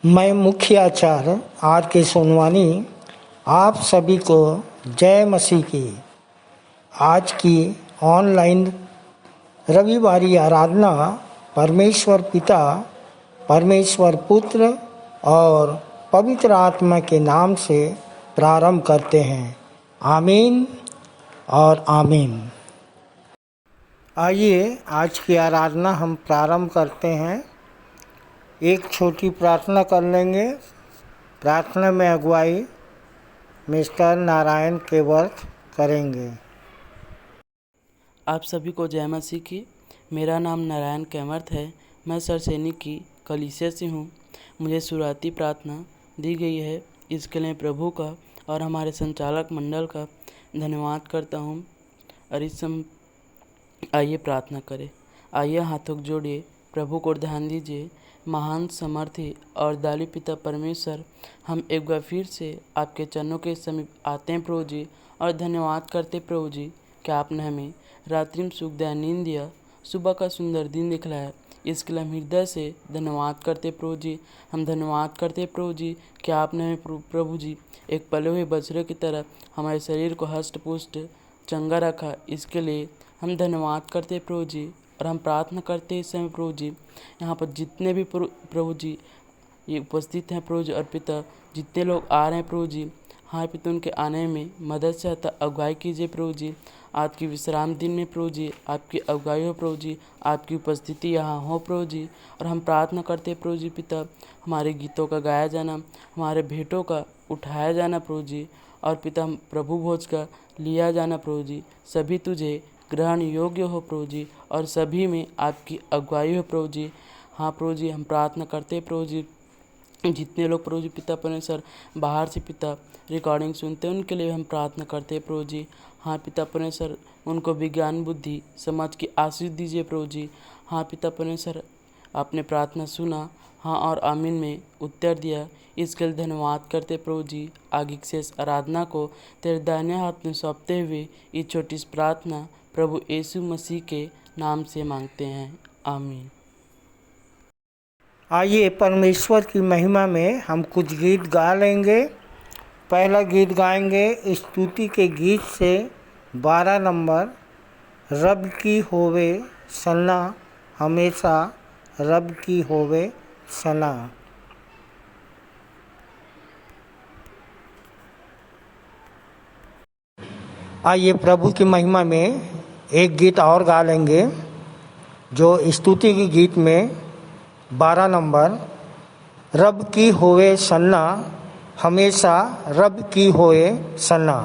मैं मुख्य आचार्य आर के सोनवानी आप सभी को जय मसीह की आज की ऑनलाइन रविवारी आराधना परमेश्वर पिता, परमेश्वर पुत्र और पवित्र आत्मा के नाम से प्रारंभ करते हैं। आमीन और आमीन। आइए आज की आराधना हम प्रारंभ करते हैं। एक छोटी प्रार्थना कर लेंगे। प्रार्थना में अगुवाई मिस्टर नारायण केवट करेंगे। आप सभी को जय मसीह की। मेरा नाम नारायण केवट है। मैं सरसैनी की कलीसिया से हूँ। मुझे शुरुआती प्रार्थना दी गई है, इसके लिए प्रभु का और हमारे संचालक मंडल का धन्यवाद करता हूँ। और इस समय आइए प्रार्थना करें। आइए हाथों जोड़िए, प्रभु को ध्यान दीजिए। महान समर्थी और दाली पिता परमेश्वर, हम एक बार फिर से आपके चरणों के समीप आते हैं प्रभु जी, और धन्यवाद करते प्रभु जी कि आपने हमें रात्रि में सुखदायक नींद दिया, सुबह का सुंदर दिन दिखलाया। इसके लिए हम हृदय से धन्यवाद करते प्रभु जी। हम धन्यवाद करते प्रभु जी कि आपने हमें प्रभु जी एक पले हुए बछड़े की तरह हमारे शरीर को हष्ट पुष्ट चंगा रखा। इसके लिए हम धन्यवाद करते प्रभु जी। और हम प्रार्थना करते इस समय प्रभु जी, यहाँ पर जितने भी प्रभु जी ये उपस्थित हैं प्रभु जी, और पिता जितने लोग आ रहे हैं प्रभु जी, हाँ पिता उनके आने में मदद से अगुवाई कीजिए प्रभु जी। आज की विश्राम दिन में प्रभु जी आपकी अगुवाई हो प्रभु जी, आपकी उपस्थिति यहाँ हो प्रभु जी। और हम प्रार्थना करते हैं प्रभु जी पिता, हमारे गीतों का गाया जाना, हमारे भेंटों का उठाया जाना प्रभु जी, और पिता हम प्रभु भोज का लिया जाना प्रभु जी, सभी तुझे ग्रहण योग्य हो प्रभु जी, और सभी में आपकी अगुवाई हो प्रभु जी। हाँ प्रभु जी, हम प्रार्थना करते हैं प्रभु जी, जितने लोग प्रभु जी पिता परमेश्वर बाहर से पिता रिकॉर्डिंग सुनते हैं, उनके लिए हम प्रार्थना करते हैं प्रभु जी। हाँ पिता परमेश्वर, उनको विज्ञान बुद्धि समझ की आशीष दीजिए प्रभु जी। हाँ पिता परमेश्वर, आपने प्रार्थना सुना, हाँ और आमीन में उत्तर दिया, इसके लिए धन्यवाद करते प्रभु जी। आगे की शेष आराधना को तेरे दाहिने हाथ में सौंपते हुए ये छोटी सी प्रार्थना प्रभु यीशु मसीह के नाम से मांगते हैं। आमीन। आइए परमेश्वर की महिमा में हम कुछ गीत गा लेंगे। पहला गीत गाएंगे स्तुति के गीत से 12 नंबर, रब की होवे सना, हमेशा रब की होवे सना। आइए प्रभु की महिमा में एक गीत और गा लेंगे, जो स्तुति के गीत में 12 नंबर, रब की होवे सन्ना, हमेशा रब की होए सन्ना।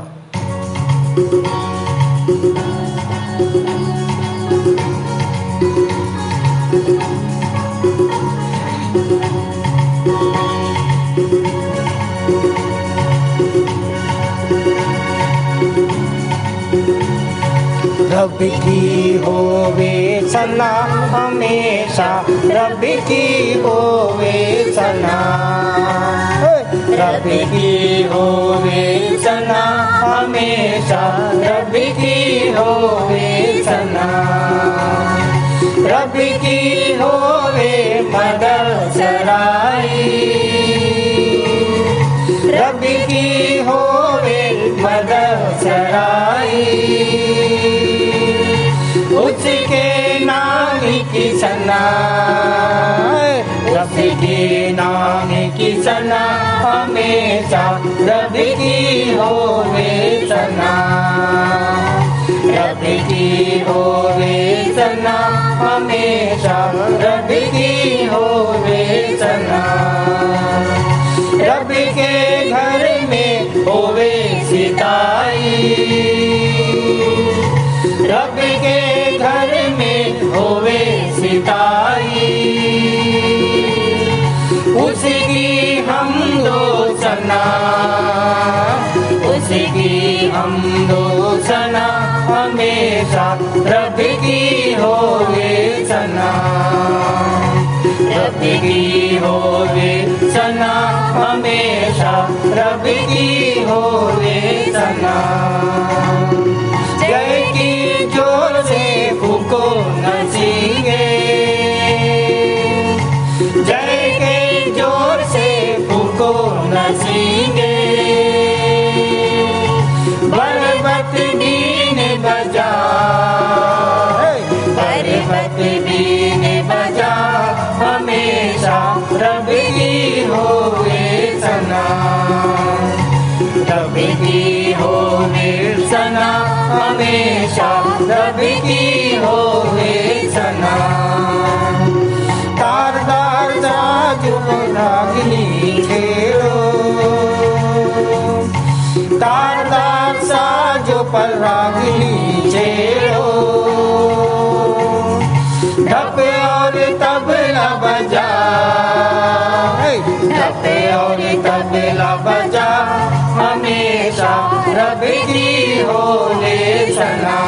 रब की होवे सना, हमेशा रब की होवे सना। रब की होवे सना, हमेशा रब की होवे सना। रब की होवे मदद सराई, रब की होवे मदद सराई। उसके नाम की सना, रब के नाम की सना, हमेशा रब की होवे सना। रब की होवे सना, हमेशा रब की होवे सना। रब के घर में होवे सिताई, रब के घर में होवे सिताई। उसकी हम दो सना, उसकी हम दो सना, हमेशा रब की होवे सना। रब की होवे सना, हमेशा रब की होवे सना। जय की जोर से फूको नसीगे, जय के जोर से नसींगे, पर्वत बीन बजा, पर्वत बीन बजा, हमेशा रब की होवे सना, रब की होवे सना, हमेशा रब की होवे सना। तारदार साजो रागिनी छेड़ो, तारदार साजो पर रागिनी छेड़ो, ढप और तबला बजा, ढप और तबला बजा, हमेशा रब की होवे सना,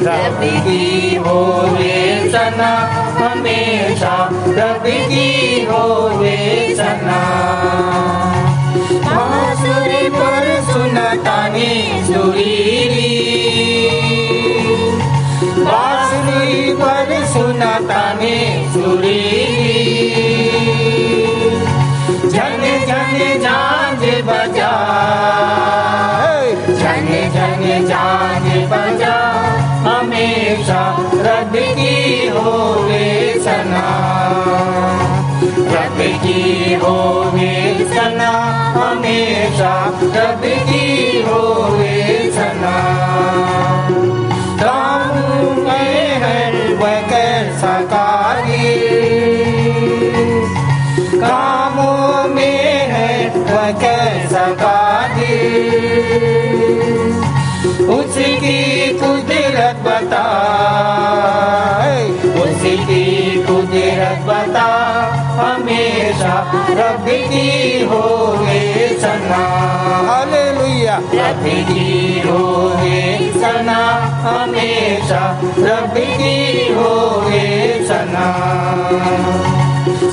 रब की होवे सना, हमेशा रब की होवे सना। बांसुरी पर सुनतानी सुरीली, बांसुरी पर सुनतानी सुरीली, झन झन झांझ बजा, झन झन झांझ बजा, हमेशा रब की होवे सना, रब की होवे सना, हमेशा रब की होवे सना। कामों में है वह कैसा कादिर, कामों में है वह कैसा कादिर, उसकी कुदरत बता, उसकी कुदरत बता, हमेशा रब की होवे सना, हालेलुया, रब की होवे सना, हमेशा रब की होवे सना।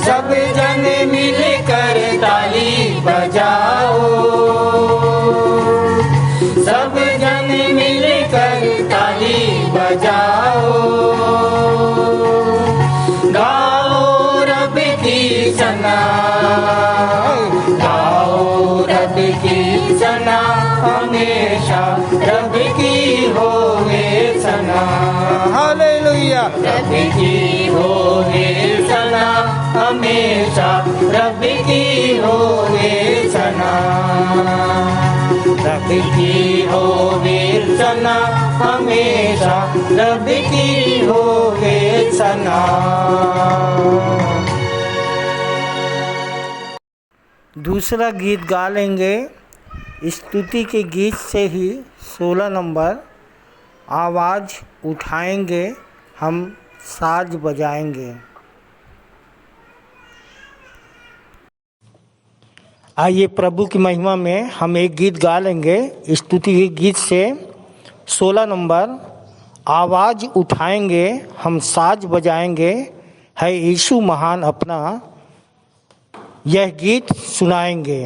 सब जन मिल कर ताली बजाओ, सब जन मिल कर ताली बजाओ, गाओ रब की सना, गाओ रब की सना, हमेशा रब की होवे सना, हालेलुया, रब की होवे सना, हमेशा रब की होवे सना, रब की होवे सना, हमेशा रब की होवे सना। दूसरा गीत गा लेंगे स्तुति के गीत से ही 16 नंबर, आवाज़ उठाएंगे हम साज बजाएंगे। आइए प्रभु की महिमा में हम एक गीत गा लेंगे स्तुति के गीत से 16 नंबर, आवाज़ उठाएंगे हम साज बजाएंगे, है यीशु महान अपना, यह गीत सुनाएंगे।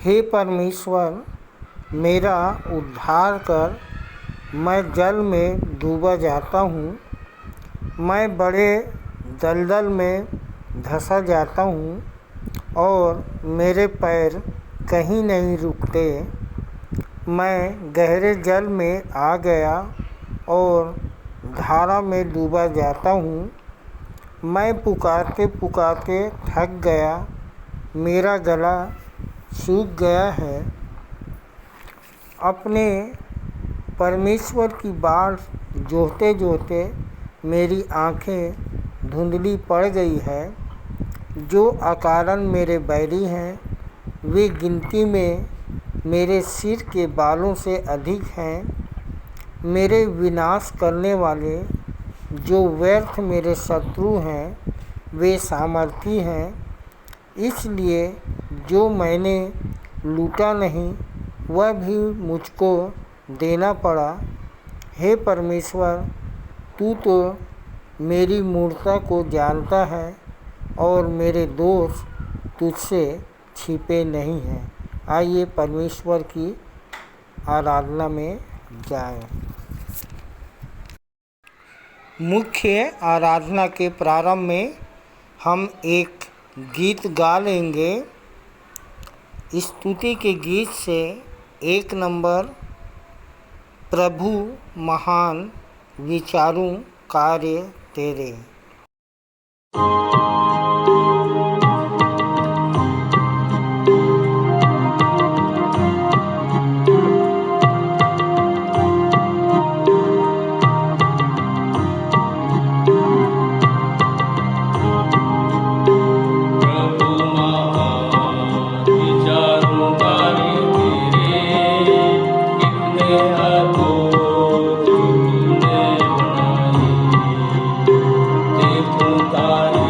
हे परमेश्वर, मेरा उद्धार कर। मैं जल में डूबा जाता हूँ, मैं बड़े दलदल में धंसा जाता हूँ और मेरे पैर कहीं नहीं रुकते। मैं गहरे जल में आ गया और धारा में डूबा जाता हूँ। मैं पुकारते पुकारते थक गया, मेरा गला सूख गया है। अपने परमेश्वर की बाट जोहते जोहते मेरी आँखें धुंधली पड़ गई है। जो अकारण मेरे बैरी हैं, वे गिनती में मेरे सिर के बालों से अधिक हैं। मेरे विनाश करने वाले, जो व्यर्थ मेरे शत्रु हैं, वे सामर्थी हैं। इसलिए जो मैंने लूटा नहीं, वह भी मुझको देना पड़ा। हे परमेश्वर, तू तो मेरी मूर्खता को जानता है और मेरे दोष तुझसे छिपे नहीं हैं। आइए परमेश्वर की आराधना में जाएं। मुख्य आराधना के प्रारंभ में हम एक गीत गा लेंगे। स्तुति के गीत से 1 नंबर, प्रभु महान विचारों कार्य तेरे। तूने बनाई, देखो तारे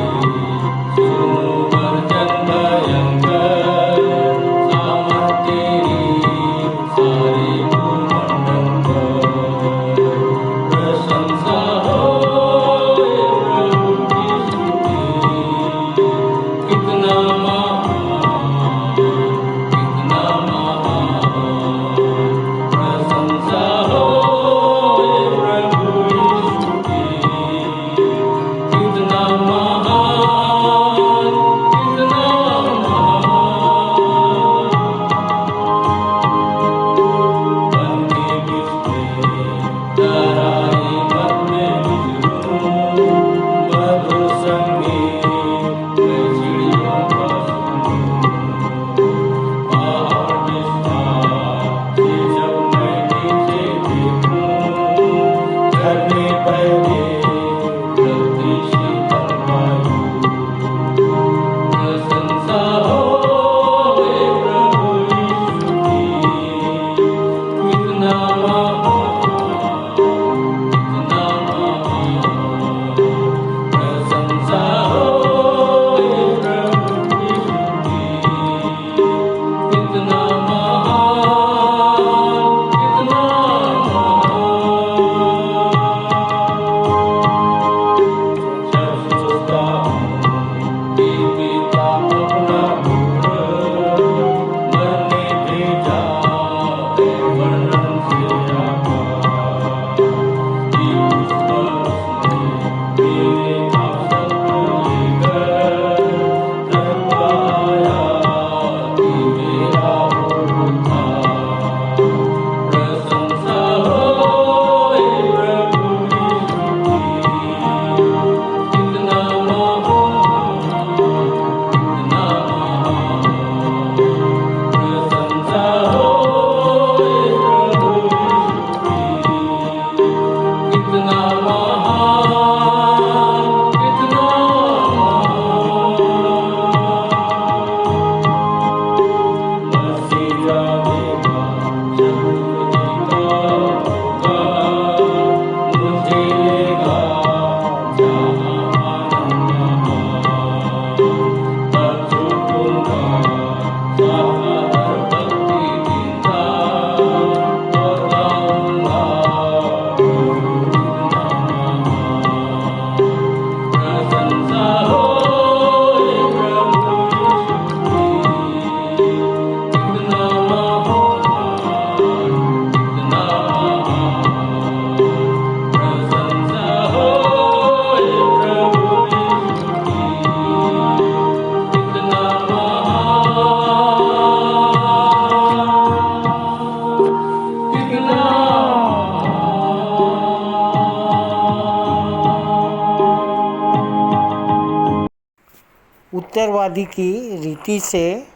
उत्तरवादी की रीति से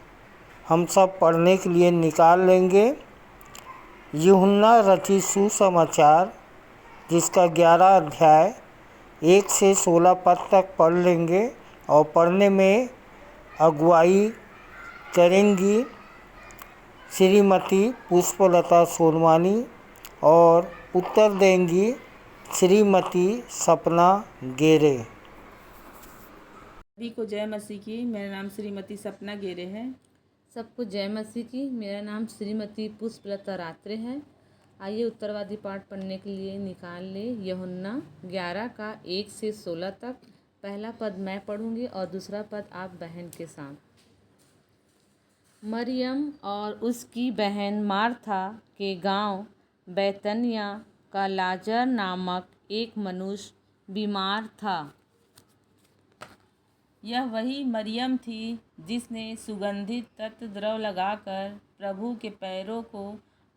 हम सब पढ़ने के लिए निकाल लेंगे। यूहन्ना रचित सुसमाचार जिसका 11 अध्याय 1 से 16 पद तक पढ़ लेंगे और पढ़ने में अगुवाई करेंगी श्रीमती पुष्पलता सोनवानी और उत्तर देंगी श्रीमती सपना गेरे। सभी को जय मसीह की। मेरा नाम श्रीमती सपना गेरे है। सबको जय मसीह की। मेरा नाम श्रीमती पुष्पलता रात्रे है। आइए उत्तरवादी पाठ पढ़ने के लिए निकाल ले। यूहन्ना 11 का 1 से 16 तक। पहला पद मैं पढ़ूंगी और दूसरा पद आप बहन के साथ। मरियम और उसकी बहन मार्था के गांव बैतनिया का लाजर नामक एक मनुष्य बीमार था। यह वही मरियम थी जिसने सुगंधित तत्व द्रव लगाकर प्रभु के पैरों को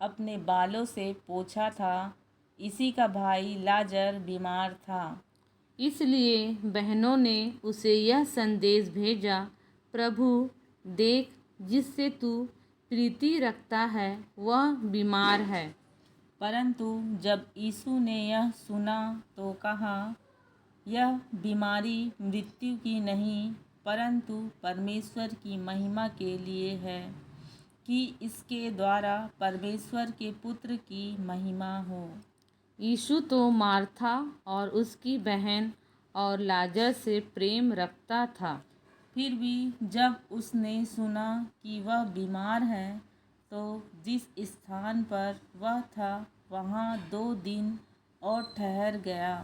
अपने बालों से पोंछा था। इसी का भाई लाजर बीमार था। इसलिए बहनों ने उसे यह संदेश भेजा, प्रभु देख, जिससे तू प्रीति रखता है वह बीमार है। परंतु जब यीशु ने यह सुना तो कहा, यह बीमारी मृत्यु की नहीं परंतु परमेश्वर की महिमा के लिए है, कि इसके द्वारा परमेश्वर के पुत्र की महिमा हो। यीशु तो मार्था और उसकी बहन और लाजर से प्रेम रखता था। फिर भी जब उसने सुना कि वह बीमार है तो जिस स्थान पर वह था वहाँ 2 दिन और ठहर गया।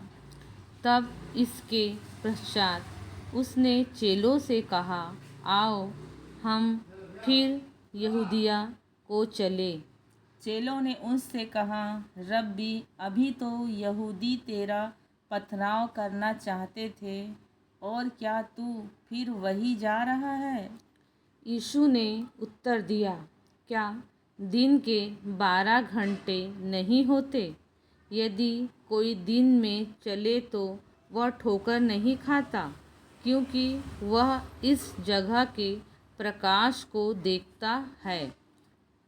तब इसके पश्चात उसने चेलों से कहा, आओ हम फिर यहूदिया को चले। चेलों ने उससे कहा, रब्बी, अभी तो यहूदी तेरा पथराव करना चाहते थे और क्या तू फिर वही जा रहा है? यीशु ने उत्तर दिया, क्या दिन के 12 घंटे नहीं होते? यदि कोई दिन में चले तो वह ठोकर नहीं खाता, क्योंकि वह इस जगह के प्रकाश को देखता है।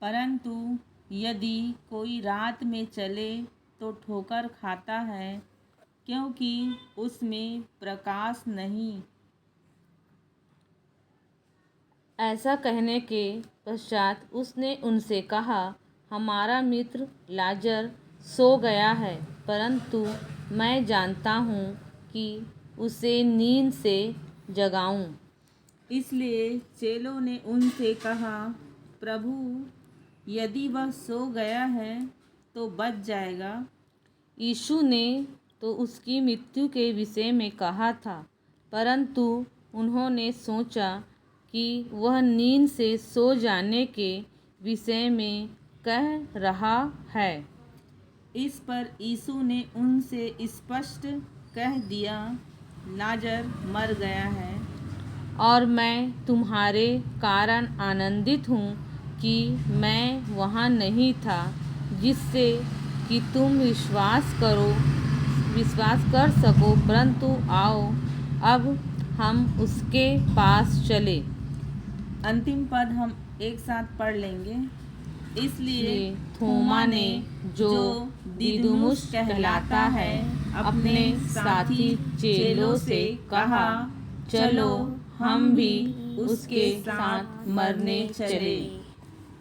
परंतु यदि कोई रात में चले तो ठोकर खाता है, क्योंकि उसमें प्रकाश नहीं। ऐसा कहने के पश्चात उसने उनसे कहा, हमारा मित्र लाजर सो गया है, परंतु मैं जानता हूँ कि उसे नींद से जगाऊं। इसलिए चेलों ने उनसे कहा, प्रभु, यदि वह सो गया है तो बच जाएगा। यीशु ने तो उसकी मृत्यु के विषय में कहा था, परंतु उन्होंने सोचा कि वह नींद से सो जाने के विषय में कह रहा है। इस पर यीशु ने उनसे स्पष्ट कह दिया, लाजर मर गया है और मैं तुम्हारे कारण आनंदित हूँ कि मैं वहाँ नहीं था, जिससे कि तुम विश्वास कर सको। परंतु आओ अब हम उसके पास चले। अंतिम पद हम एक साथ पढ़ लेंगे। इसलिए थोमा ने, जो दिदुमुस कहलाता है, अपने साथी चेलों से कहा, चलो हम भी उसके साथ मरने चले।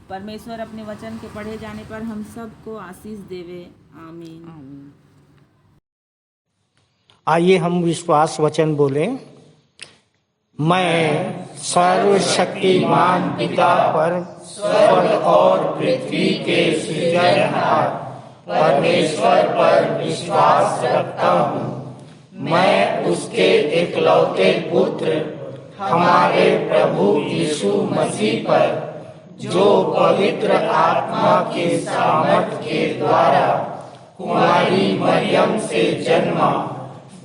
परमेश्वर अपने वचन के पढ़े जाने पर हम सबको आशीष देवे। आमीन। आइए हम विश्वास वचन बोलें। मैं सर्वशक्तिमान पिता पर स्वर्ग और पृथ्वी के सृजनहार परमेश्वर पर विश्वास रखता हूँ। मैं उसके एकलौते पुत्र हमारे प्रभु यीशु मसीह पर, जो पवित्र आत्मा के सामर्थ के द्वारा कुमारी मरियम से जन्मा,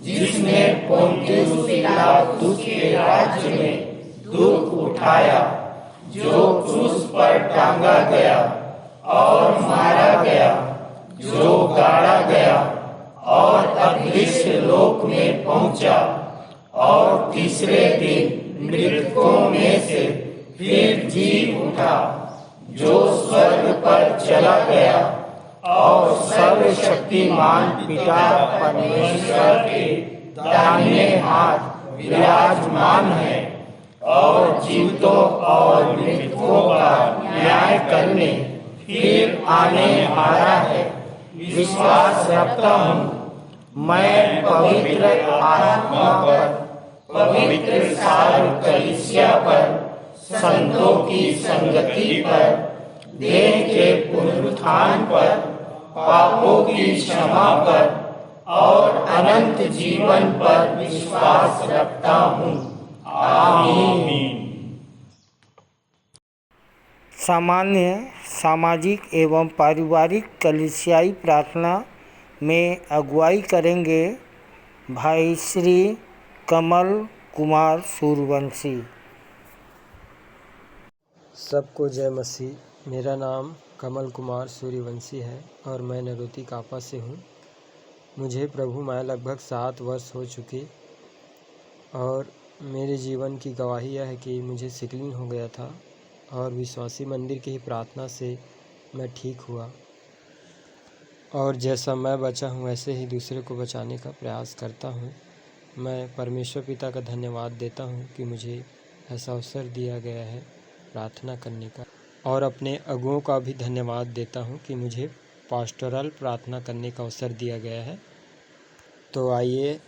जिसने पोंतियुस पिलातुस के राज्य में दुख उठाया, जो क्रूस पर टांगा गया और मारा गया, जो गाड़ा गया और अदृश्य लोक में पहुंचा और तीसरे दिन उठा, जो स्वर्ग पर चला गया और सर्वशक्तिमान पिता परमेश्वर के दाहिने हाथ विराजमान है और जीवितों और मृतकों का न्याय करने फिर आने वाला है। विश्वास रखता हूँ मैं पवित्र आत्मा पर, पवित्र सारी कलीसिया पर, संतों की संगति पर, देह के पुनरुत्थान पर, पापों की क्षमा पर और अनंत जीवन पर विश्वास रखता हूँ। आमीन। सामान्य सामाजिक एवं पारिवारिक कलीसियाई प्रार्थना में अगुवाई करेंगे भाई श्री कमल कुमार सूर्यवंशी। सबको जय मसीह। मेरा नाम कमल कुमार सूर्यवंशी है और मैं नरोती कापा से हूँ। मुझे प्रभु में लगभग 7 वर्ष हो चुके और मेरे जीवन की गवाही यह है कि मुझे सिकलिंग हो गया था और विश्वासी मंदिर की ही प्रार्थना से मैं ठीक हुआ और जैसा मैं बचा हूँ वैसे ही दूसरे को बचाने का प्रयास करता हूँ। मैं परमेश्वर पिता का धन्यवाद देता हूँ कि मुझे ऐसा अवसर दिया गया है प्रार्थना करने का, और अपने अगुओं का भी धन्यवाद देता हूँ कि मुझे पास्टोरल प्रार्थना करने का अवसर दिया गया है। तो आइए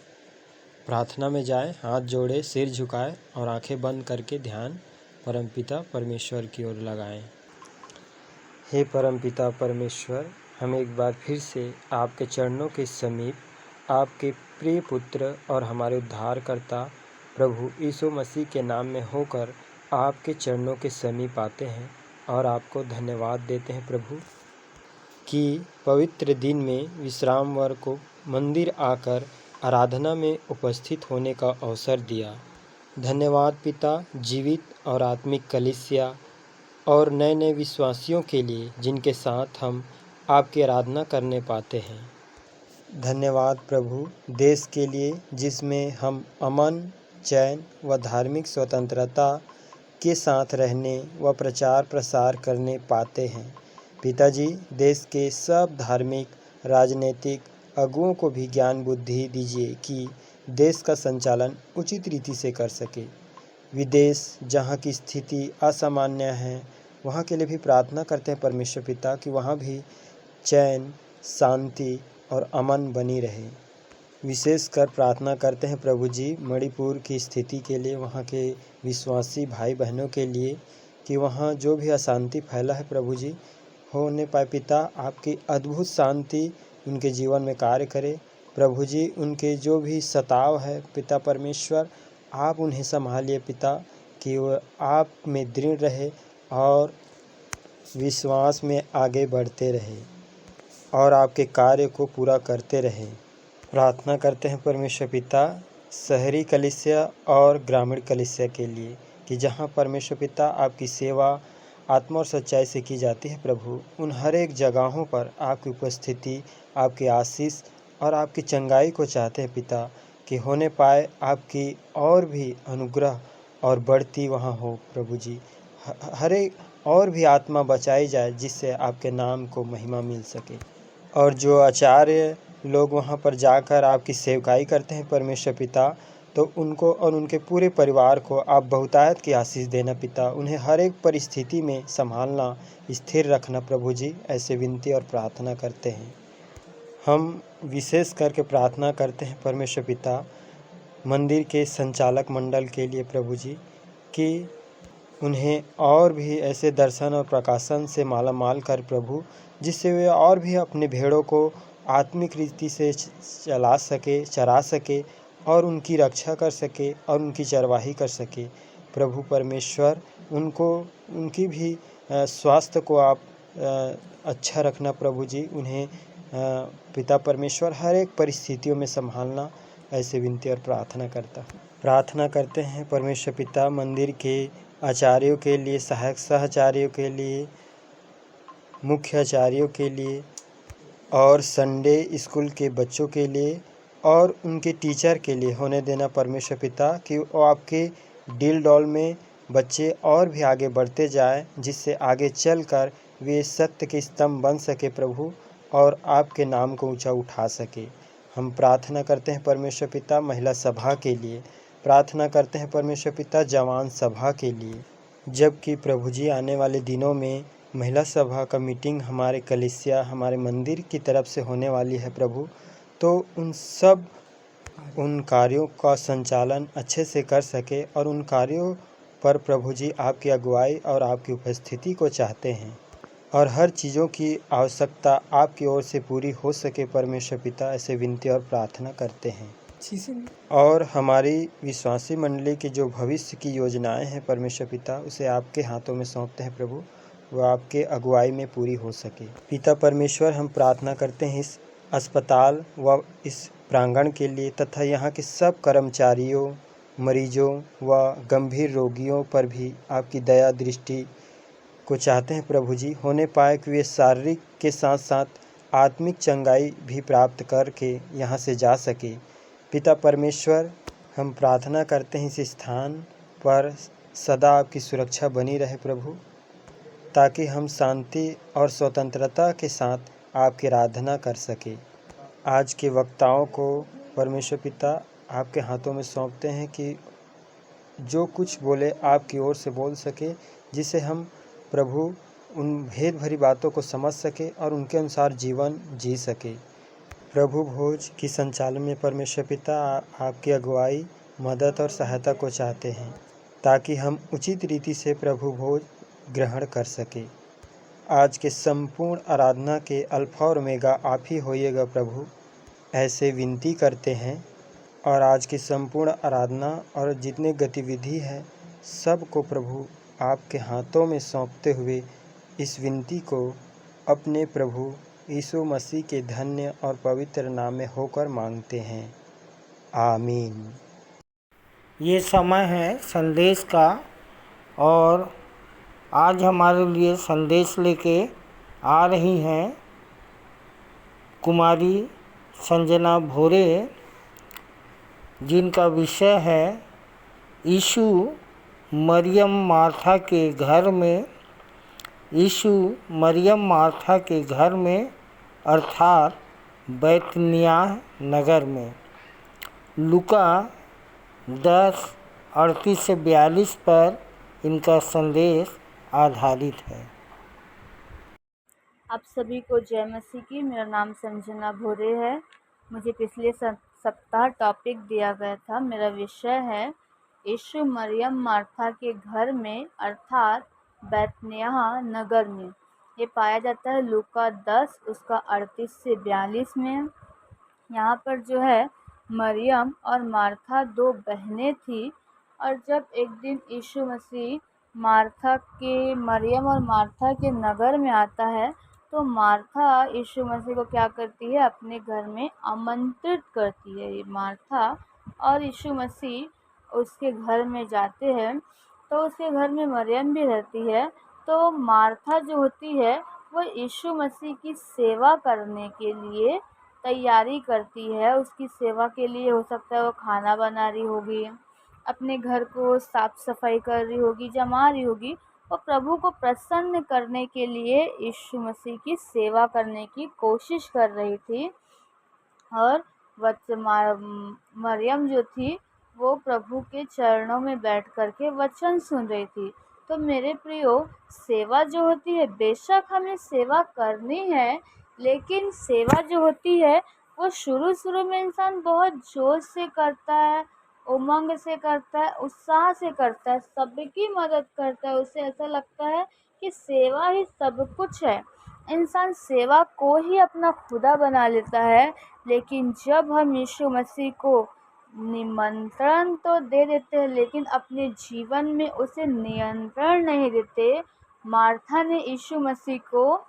प्रार्थना में जाएं, हाथ जोड़े, सिर झुकाए और आंखें बंद करके ध्यान परमपिता परमेश्वर की ओर लगाएं। हे परमपिता परमेश्वर, हम एक बार फिर से आपके चरणों के समीप आपके प्रिय पुत्र और हमारे उद्धारकर्ता प्रभु यीशु मसीह के नाम में होकर आपके चरणों के समीप आते हैं और आपको धन्यवाद देते हैं प्रभु कि पवित्र दिन में विश्रामवार को मंदिर आकर आराधना में उपस्थित होने का अवसर दिया। धन्यवाद पिता, जीवित और आत्मिक कलीसिया और नए नए विश्वासियों के लिए जिनके साथ हम आपकी आराधना करने पाते हैं। धन्यवाद प्रभु देश के लिए जिसमें हम अमन, चैन व धार्मिक स्वतंत्रता के साथ रहने व प्रचार प्रसार करने पाते हैं। पिताजी, देश के सब धार्मिक, राजनीतिक अगुओं को भी ज्ञान बुद्धि दीजिए कि देश का संचालन उचित रीति से कर सके। विदेश जहाँ की स्थिति असामान्य है वहाँ के लिए भी प्रार्थना करते हैं परमेश्वर पिता कि वहाँ भी चैन, शांति और अमन बनी रहे। विशेषकर प्रार्थना करते हैं प्रभु जी मणिपुर की स्थिति के लिए, वहाँ के विश्वासी भाई बहनों के लिए कि वहाँ जो भी अशांति फैला है प्रभु जी होने पाए। पिता, आपकी अद्भुत शांति उनके जीवन में कार्य करे। प्रभु जी उनके जो भी सताव है पिता परमेश्वर, आप उन्हें संभालिए पिता कि वह आप में दृढ़ रहे और विश्वास में आगे बढ़ते रहे और आपके कार्य को पूरा करते रहे। प्रार्थना करते हैं परमेश्वर पिता शहरी कलीसिया और ग्रामीण कलीसिया के लिए कि जहाँ परमेश्वर पिता आपकी सेवा आत्मा और सच्चाई से की जाती है प्रभु, उन हर एक जगहों पर आपकी उपस्थिति, आपकी आशीष और आपकी चंगाई को चाहते हैं पिता कि होने पाए आपकी और भी अनुग्रह और बढ़ती वहाँ हो प्रभु जी। हर एक और भी आत्मा बचाई जाए जिससे आपके नाम को महिमा मिल सके। और जो आचार्य लोग वहाँ पर जाकर आपकी सेवकाई करते हैं परमेश्वर पिता, तो उनको और उनके पूरे परिवार को आप बहुतायत की आशीष देना पिता। उन्हें हर एक परिस्थिति में संभालना, स्थिर रखना प्रभु जी, ऐसे विनती और प्रार्थना करते हैं। हम विशेष करके प्रार्थना करते हैं परमेश्वर पिता मंदिर के संचालक मंडल के लिए प्रभु जी कि उन्हें और भी ऐसे दर्शन और प्रकाशन से माला माल कर प्रभु, जिससे वे और भी अपने भेड़ों को आत्मिक रीति से चरा सके और उनकी रक्षा कर सके और उनकी चरवाही कर सके। प्रभु परमेश्वर उनकी भी स्वास्थ्य को आप अच्छा रखना प्रभु जी। उन्हें पिता परमेश्वर हर एक परिस्थितियों में संभालना, ऐसे विनती और प्रार्थना करते हैं परमेश्वर पिता मंदिर के आचार्यों के लिए, सहायक सहआचार्यों के लिए, मुख्य आचार्यों के लिए और संडे स्कूल के बच्चों के लिए और उनके टीचर के लिए होने देना परमेश्वर पिता कि वो आपके डील डॉल में बच्चे और भी आगे बढ़ते जाएं, जिससे आगे चलकर वे सत्य के स्तंभ बन सके प्रभु, और आपके नाम को ऊंचा उठा सके। हम प्रार्थना करते हैं परमेश्वर पिता महिला सभा के लिए, प्रार्थना करते हैं परमेश्वर पिता जवान सभा के लिए, जबकि प्रभु जी आने वाले दिनों में महिला सभा का मीटिंग हमारे कलीसिया हमारे मंदिर की तरफ से होने वाली है प्रभु। तो उन कार्यों का संचालन अच्छे से कर सके, और उन कार्यों पर प्रभु जी आपकी अगुवाई और आपकी उपस्थिति को चाहते हैं, और हर चीज़ों की आवश्यकता आपकी ओर से पूरी हो सके परमेश्वर पिता, ऐसे विनती और प्रार्थना करते हैं। और हमारी विश्वासी मंडली की जो भविष्य की योजनाएं हैं परमेश्वर पिता, उसे आपके हाथों में सौंपते हैं प्रभु, वो आपके अगुवाई में पूरी हो सके। पिता परमेश्वर, हम प्रार्थना करते हैं इस अस्पताल व इस प्रांगण के लिए, तथा यहाँ के सब कर्मचारियों, मरीजों व गंभीर रोगियों पर भी आपकी दया दृष्टि को चाहते हैं प्रभु जी। होने पाए कि वे शारीरिक के साथ साथ आत्मिक चंगाई भी प्राप्त करके यहाँ से जा सके। पिता परमेश्वर, हम प्रार्थना करते हैं इस स्थान पर सदा आपकी सुरक्षा बनी रहे प्रभु, ताकि हम शांति और स्वतंत्रता के साथ आपकी आराधना कर सके। आज के वक्ताओं को परमेश्वर पिता आपके हाथों में सौंपते हैं कि जो कुछ बोले आपकी ओर से बोल सके, जिसे हम प्रभु उन भेद भरी बातों को समझ सके और उनके अनुसार जीवन जी सके। प्रभु भोज की संचालन में परमेश्वर पिता आपकी अगुवाई, मदद और सहायता को चाहते हैं, ताकि हम उचित रीति से प्रभु भोज ग्रहण कर सके। आज के संपूर्ण आराधना के अल्फा और ओमेगा आप ही होइएगा प्रभु, ऐसे विनती करते हैं। और आज की संपूर्ण आराधना और जितने गतिविधि है सब को प्रभु आपके हाथों में सौंपते हुए इस विनती को अपने प्रभु यीशु मसीह के धन्य और पवित्र नाम में होकर मांगते हैं, आमीन। ये समय है संदेश का, और आज हमारे लिए संदेश लेके आ रही हैं कुमारी संजना भोरे, जिनका विषय है यीशु मरियम मार्था के घर में, यीशु मरियम मार्था के घर में अर्थात बैतनियाह नगर में। लूका 10:38-42 पर इनका संदेश आधारित है। आप सभी को जय मसीह की। मेरा नाम संजना भोरे है। मुझे पिछले सप्ताह टॉपिक दिया गया था। मेरा विषय है यीशु मरियम मार्था के घर में अर्थात बैतनियाह नगर में। ये पाया जाता है लूका 10 उसका 38-42 में। यहाँ पर जो है मरियम और मार्था दो बहनें थी, और जब एक दिन यीशु मसीह मरियम और मार्था के नगर में आता है, तो मार्था यीशु मसीह को क्या करती है, अपने घर में आमंत्रित करती है। मार्था और यीशु मसीह उसके घर में जाते हैं, तो उसके घर में मरियम भी रहती है। तो मार्था जो होती है वो यीशु मसीह की सेवा करने के लिए तैयारी करती है। उसकी सेवा के लिए हो सकता है वो खाना बना रही होगी, अपने घर को साफ सफाई कर रही होगी, जमा रही होगी। वो प्रभु को प्रसन्न करने के लिए यीशु मसीह की सेवा करने की कोशिश कर रही थी। और मरियम जो थी वो प्रभु के चरणों में बैठ कर के वचन सुन रही थी। तो मेरे प्रियो, सेवा जो होती है, बेशक हमें सेवा करनी है, लेकिन सेवा जो होती है वो शुरू में इंसान बहुत जोश से करता है, उमंग से करता है, उत्साह से करता है, सबकी मदद करता है। उसे ऐसा लगता है कि सेवा ही सब कुछ है। इंसान सेवा को ही अपना खुदा बना लेता है। लेकिन जब हम यीशु मसीह को निमंत्रण तो दे देते हैं, लेकिन अपने जीवन में उसे नियंत्रण नहीं देते। मार्था ने यीशु मसीह को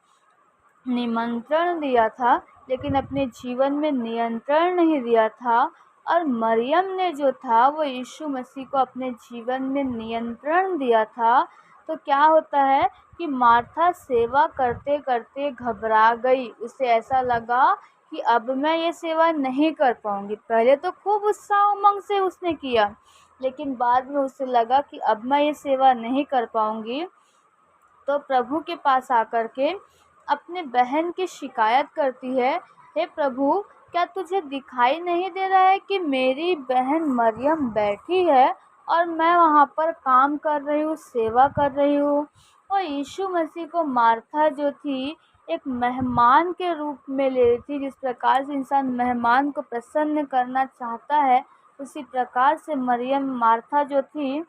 निमंत्रण दिया था, लेकिन अपने जीवन में नियंत्रण नहीं दिया था। और मरियम ने जो था वो यीशु मसीह को अपने जीवन में नियंत्रण दिया था। तो क्या होता है कि मार्था सेवा करते करते घबरा गई। उसे ऐसा लगा कि अब मैं ये सेवा नहीं कर पाऊँगी। पहले तो खूब उत्साह उमंग से उसने किया, लेकिन बाद में उसे लगा कि अब मैं ये सेवा नहीं कर पाऊँगी, तो प्रभु के पास आकर के अपने बहन की शिकायत करती है, हे प्रभु, क्या तुझे दिखाई नहीं दे रहा है कि मेरी बहन मरियम बैठी है और मैं वहाँ पर काम कर रही हूँ, सेवा कर रही हूँ। और यीशु मसीह को मार्था जो थी एक मेहमान के रूप में ले रही थी। जिस प्रकार से इंसान मेहमान को प्रसन्न करना चाहता है, उसी प्रकार से मरियम मार्था जो थी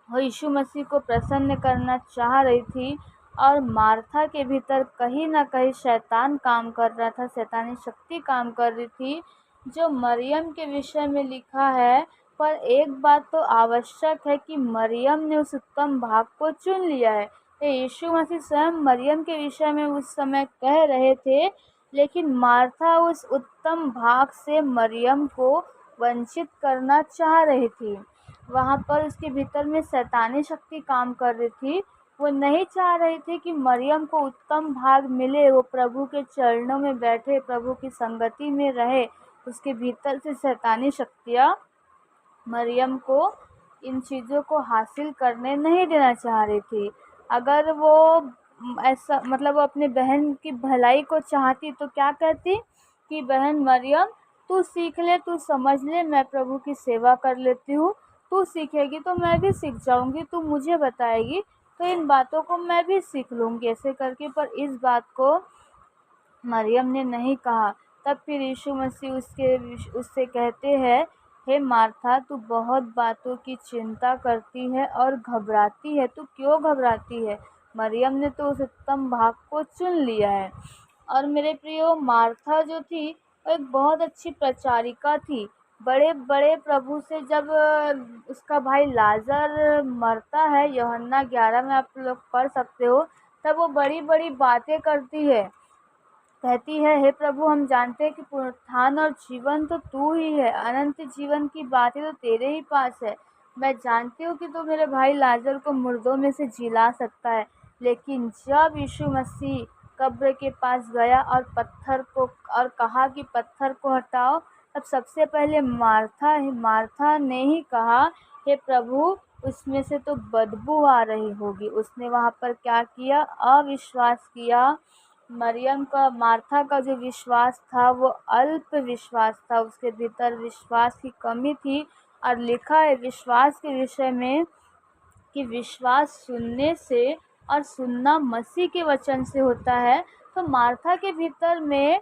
वो यीशु मसीह को प्रसन्न करना चाह रही थी। और मार्था के भीतर कहीं ना कहीं शैतान काम कर रहा था, शैतानी शक्ति काम कर रही थी, जो मरियम के विषय में लिखा है। पर एक बात तो आवश्यक है कि मरियम ने उस उत्तम भाग को चुन लिया है। ये यीशु मसीह स्वयं मरियम के विषय में उस समय कह रहे थे, लेकिन मार्था उस उत्तम भाग से मरियम को वंचित करना चाह रही थी। वहाँ पर उसके भीतर में शैतानी शक्ति काम कर रही थी। वो नहीं चाह रही थी कि मरियम को उत्तम भाग मिले, वो प्रभु के चरणों में बैठे, प्रभु की संगति में रहे। उसके भीतर से शैतानी शक्तियाँ मरियम को इन चीज़ों को हासिल करने नहीं देना चाह रही थी। अगर वो ऐसा मतलब वो अपने बहन की भलाई को चाहती तो क्या कहती कि बहन मरियम, तू सीख ले, तू समझ ले, मैं प्रभु की सेवा कर लेती हूँ, तू सीखेगी तो मैं भी सीख जाऊँगी, तू मुझे बताएगी तो इन बातों को मैं भी सीख लूँगी, ऐसे करके। पर इस बात को मरियम ने नहीं कहा। तब फिर यीशु मसीह उससे कहते हैं, हे मार्था, तू बहुत बातों की चिंता करती है और घबराती है। तू क्यों घबराती है? मरियम ने तो उस उत्तम भाग को चुन लिया है। और मेरे प्रियो, मार्था जो थी वो एक बहुत अच्छी प्रचारिका थी। बड़े बड़े प्रभु से जब उसका भाई लाजर मरता है, यूहन्ना 11 में आप लोग पढ़ सकते हो, तब वो बड़ी बड़ी बातें करती है। कहती है, हे प्रभु, हम जानते हैं कि पुनरुत्थान और जीवन तो तू ही है, अनंत जीवन की बातें तो तेरे ही पास है। मैं जानती हूँ कि तू मेरे भाई लाजर को मुर्दों में से जिला सकता है। लेकिन जब यीशु मसीह कब्र के पास गया और कहा कि पत्थर को हटाओ, तब सबसे पहले मार्था ने ही कहा, हे प्रभु, उसमें से तो बदबू आ रही होगी। उसने वहाँ पर क्या किया? अविश्वास किया। मार्था का जो विश्वास था वो अल्प विश्वास था, उसके भीतर विश्वास की कमी थी। और लिखा है विश्वास के विषय में कि विश्वास सुनने से और सुनना मसीह के वचन से होता है। तो मार्था के भीतर में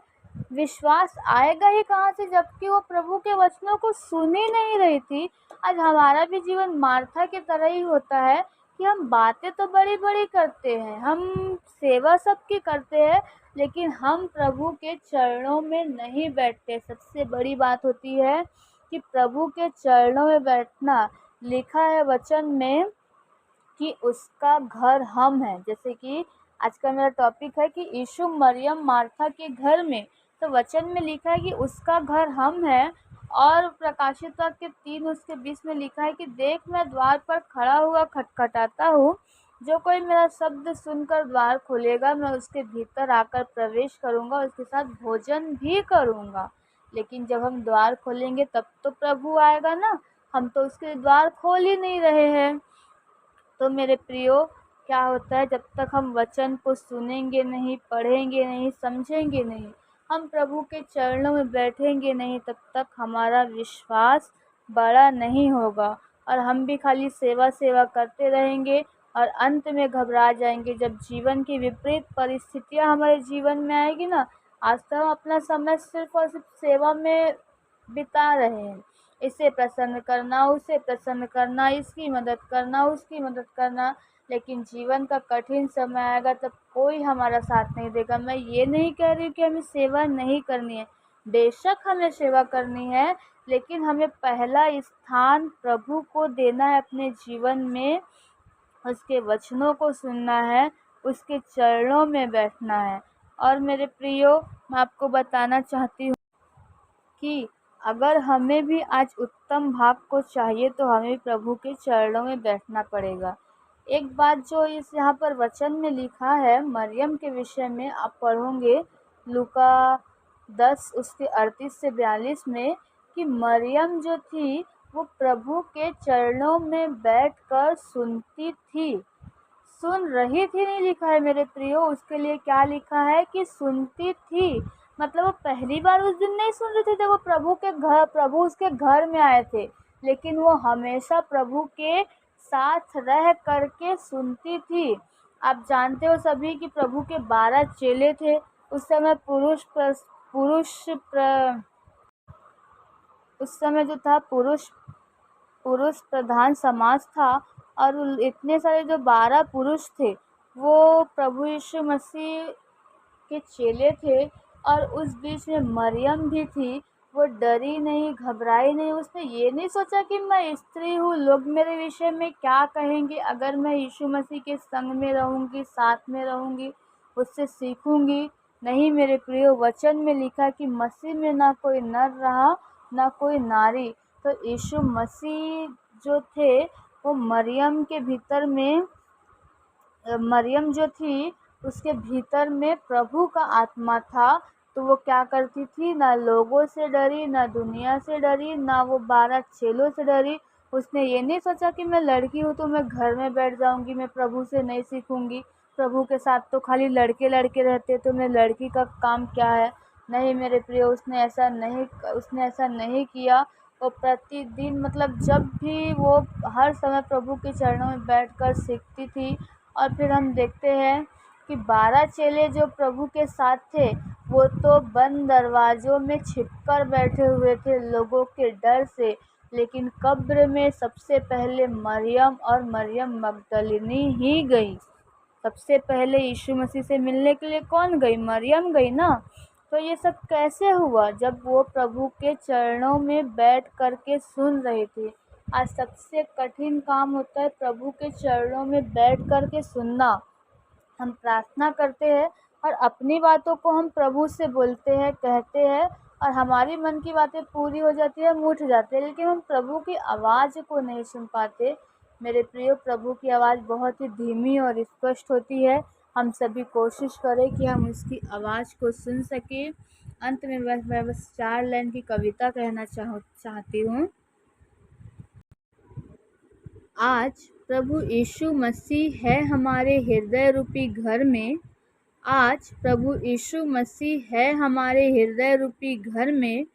विश्वास आएगा ही कहाँ से, जबकि वो प्रभु के वचनों को सुन ही नहीं रही थी। आज हमारा भी जीवन मार्था की तरह ही होता है कि हम बातें तो बड़ी बड़ी करते हैं, हम सेवा सबकी करते हैं, लेकिन हम प्रभु के चरणों में नहीं बैठते। सबसे बड़ी बात होती है कि प्रभु के चरणों में बैठना। लिखा है वचन में कि उसका घर हम हैं। जैसे कि आज का मेरा टॉपिक है कि यीशु मरियम मार्था के घर में, तो वचन में लिखा है कि उसका घर हम हैं। और प्रकाशित वाक्य 3 उसके 20 में लिखा है कि देख, मैं द्वार पर खड़ा हुआ खटखटाता हूँ, जो कोई मेरा शब्द सुनकर द्वार खोलेगा, मैं उसके भीतर आकर प्रवेश करूँगा, उसके साथ भोजन भी करूँगा। लेकिन जब हम द्वार खोलेंगे तब तो प्रभु आएगा ना, हम तो उसके द्वार खोल ही नहीं रहे हैं। तो मेरे प्रियो, क्या होता है, जब तक हम वचन को सुनेंगे नहीं, पढ़ेंगे नहीं, समझेंगे नहीं, हम प्रभु के चरणों में बैठेंगे नहीं, तब तक हमारा विश्वास बड़ा नहीं होगा। और हम भी खाली सेवा सेवा करते रहेंगे और अंत में घबरा जाएंगे। जब जीवन की विपरीत परिस्थितियां हमारे जीवन में आएगी ना, आज तो हम अपना समय सिर्फ और सिर्फ सेवा में बिता रहे हैं। इसे प्रसन्न करना, उसे प्रसन्न करना, इसकी मदद करना, उसकी मदद करना, लेकिन जीवन का कठिन समय आएगा तब कोई हमारा साथ नहीं देगा। मैं ये नहीं कह रही कि हमें सेवा नहीं करनी है, बेशक हमें सेवा करनी है, लेकिन हमें पहला स्थान प्रभु को देना है अपने जीवन में, उसके वचनों को सुनना है, उसके चरणों में बैठना है। और मेरे प्रियो, मैं आपको बताना चाहती हूँ कि अगर हमें भी आज उत्तम भाग को चाहिए तो हमें प्रभु के चरणों में बैठना पड़ेगा। एक बात जो इस यहाँ पर वचन में लिखा है मरियम के विषय में, आप पढ़ोगे लूका 10 उसके 38 से 42 में, कि मरियम जो थी वो प्रभु के चरणों में बैठकर सुनती थी। सुन रही थी नहीं लिखा है मेरे प्रियो, उसके लिए क्या लिखा है कि सुनती थी। मतलब वो पहली बार उस दिन नहीं सुन रही थी जब वो प्रभु उसके घर में आए थे, लेकिन वो हमेशा प्रभु के साथ रह करके सुनती थी। आप जानते हो सभी कि प्रभु के 12 चेले थे। उस समय उस समय जो था पुरुष प्रधान समाज था, और इतने सारे जो 12 पुरुष थे वो प्रभु यीशु मसीह के चेले थे। और उस बीच में मरियम भी थी। वो डरी नहीं, घबराई नहीं, उसने ये नहीं सोचा कि मैं स्त्री हूँ, लोग मेरे विषय में क्या कहेंगे अगर मैं यीशु मसीह के संग में रहूँगी, साथ में रहूँगी, उससे सीखूँगी। नहीं मेरे प्रियो, वचन में लिखा कि मसीह में ना कोई नर रहा ना कोई नारी। तो यीशु मसीह जो थे वो मरियम जो थी उसके भीतर में प्रभु का आत्मा था। तो वो क्या करती थी, ना लोगों से डरी, ना दुनिया से डरी, ना वो 12 चेलों से डरी। उसने ये नहीं सोचा कि मैं लड़की हूँ तो मैं घर में बैठ जाऊँगी, मैं प्रभु से नहीं सीखूँगी, प्रभु के साथ तो खाली लड़के लड़के रहते तो मैं लड़की का काम क्या है। नहीं मेरे प्रिय, उसने ऐसा नहीं किया। वो प्रतिदिन, मतलब जब भी वो हर समय प्रभु के चरणों में बैठकर सीखती थी। और फिर हम देखते हैं कि 12 चेले जो प्रभु के साथ थे वो तो बंद दरवाज़ों में छिपकर बैठे हुए थे लोगों के डर से, लेकिन कब्र में सबसे पहले मरियम मगदलिनी ही गई। सबसे पहले यीशु मसीह से मिलने के लिए कौन गई? मरियम गई ना। तो ये सब कैसे हुआ? जब वो प्रभु के चरणों में बैठ करके सुन रही थी। आज सबसे कठिन काम होता है प्रभु के चरणों में बैठ करके सुनना। हम प्रार्थना करते हैं और अपनी बातों को हम प्रभु से बोलते हैं, कहते हैं, और हमारी मन की बातें पूरी हो जाती है, हम उठ जाते हैं, लेकिन हम प्रभु की आवाज़ को नहीं सुन पाते। मेरे प्रिय, प्रभु की आवाज़ बहुत ही धीमी और स्पष्ट होती है। हम सभी कोशिश करें कि हम उसकी आवाज़ को सुन सकें। अंत में मैं बस 4 लाइन की कविता कहना चाहती हूँ। आज प्रभु यीशु मसीह है हमारे हृदय रूपी घर में। आज प्रभु यीशु मसीह है हमारे हृदय रूपी घर में,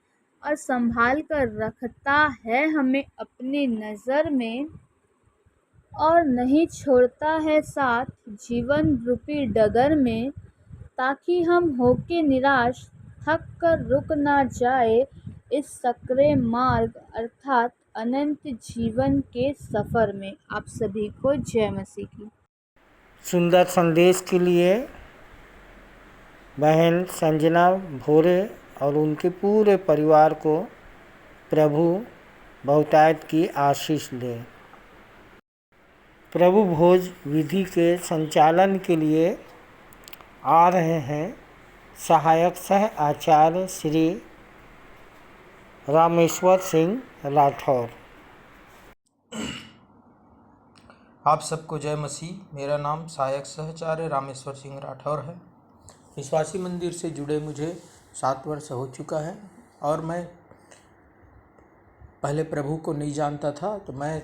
और संभाल कर रखता है हमें अपनी नज़र में, और नहीं छोड़ता है साथ जीवन रूपी डगर में, ताकि हम होके निराश थक कर रुक ना जाए इस सकरे मार्ग अर्थात अनंत जीवन के सफ़र में। आप सभी को जय मसीह की। सुंदर संदेश के लिए बहन संजना भोरे और उनके पूरे परिवार को प्रभु बहुतायत की आशीष दे। प्रभु भोज विधि के संचालन के लिए आ रहे हैं सहायक सह आचार्य श्री रामेश्वर सिंह राठौर। आप सबको जय मसीह। मेरा नाम सहायक सहचार्य रामेश्वर सिंह राठौर है। विश्वासी मंदिर से जुड़े मुझे 7 वर्ष हो चुका है, और मैं पहले प्रभु को नहीं जानता था, तो मैं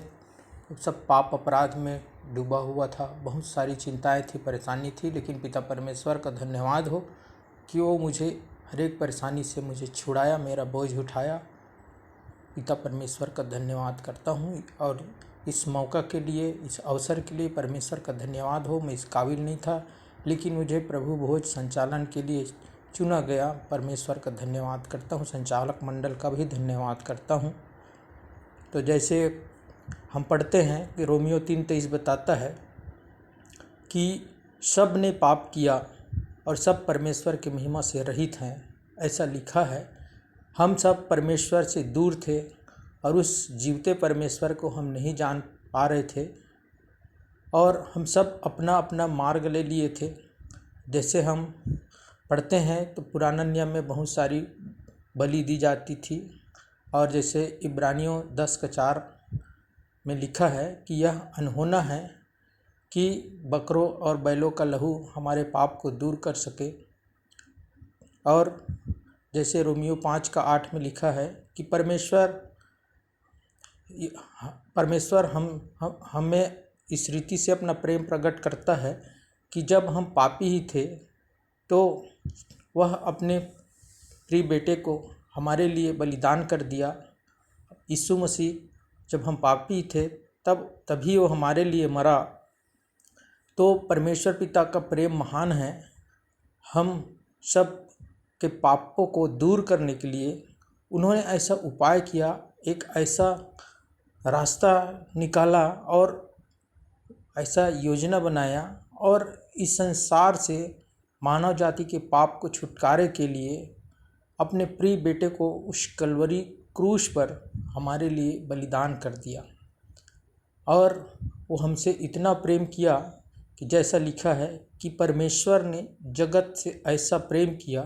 सब पाप अपराध में डूबा हुआ था। बहुत सारी चिंताएं थी, परेशानी थी, लेकिन पिता परमेश्वर का धन्यवाद हो कि वो मुझे हर एक परेशानी से मुझे छुड़ाया, मेरा बोझ उठाया। पिता परमेश्वर का धन्यवाद करता हूँ, और इस मौका के लिए, इस अवसर के लिए परमेश्वर का धन्यवाद हो। मैं इस काबिल नहीं था, लेकिन मुझे प्रभु भोज संचालन के लिए चुना गया। परमेश्वर का धन्यवाद करता हूँ, संचालक मंडल का भी धन्यवाद करता हूँ। तो जैसे हम पढ़ते हैं कि रोमियो 3:23 बताता है कि सब ने पाप किया और सब परमेश्वर की महिमा से रहित हैं। ऐसा लिखा है। हम सब परमेश्वर से दूर थे और उस जीवते परमेश्वर को हम नहीं जान पा रहे थे, और हम सब अपना अपना मार्ग ले लिए थे। जैसे हम पढ़ते हैं तो पुराना नियम में बहुत सारी बलि दी जाती थी, और जैसे इब्रानियों 10:4 में लिखा है कि यह अनहोना है कि बकरों और बैलों का लहू हमारे पाप को दूर कर सके। और जैसे रोमियो 5:8 में लिखा है कि परमेश्वर परमेश्वर हमें इस रीति से अपना प्रेम प्रकट करता है कि जब हम पापी ही थे तो वह अपने प्रिय बेटे को हमारे लिए बलिदान कर दिया। यीशु मसीह जब हम पापी थे तभी वो हमारे लिए मरा। तो परमेश्वर पिता का प्रेम महान है। हम सब के पापों को दूर करने के लिए उन्होंने ऐसा उपाय किया, एक ऐसा रास्ता निकाला और ऐसा योजना बनाया और इस संसार से मानव जाति के पाप को छुटकारे के लिए अपने प्रिय बेटे को उस कलवरी क्रूस पर हमारे लिए बलिदान कर दिया। और वो हमसे इतना प्रेम किया कि जैसा लिखा है कि परमेश्वर ने जगत से ऐसा प्रेम किया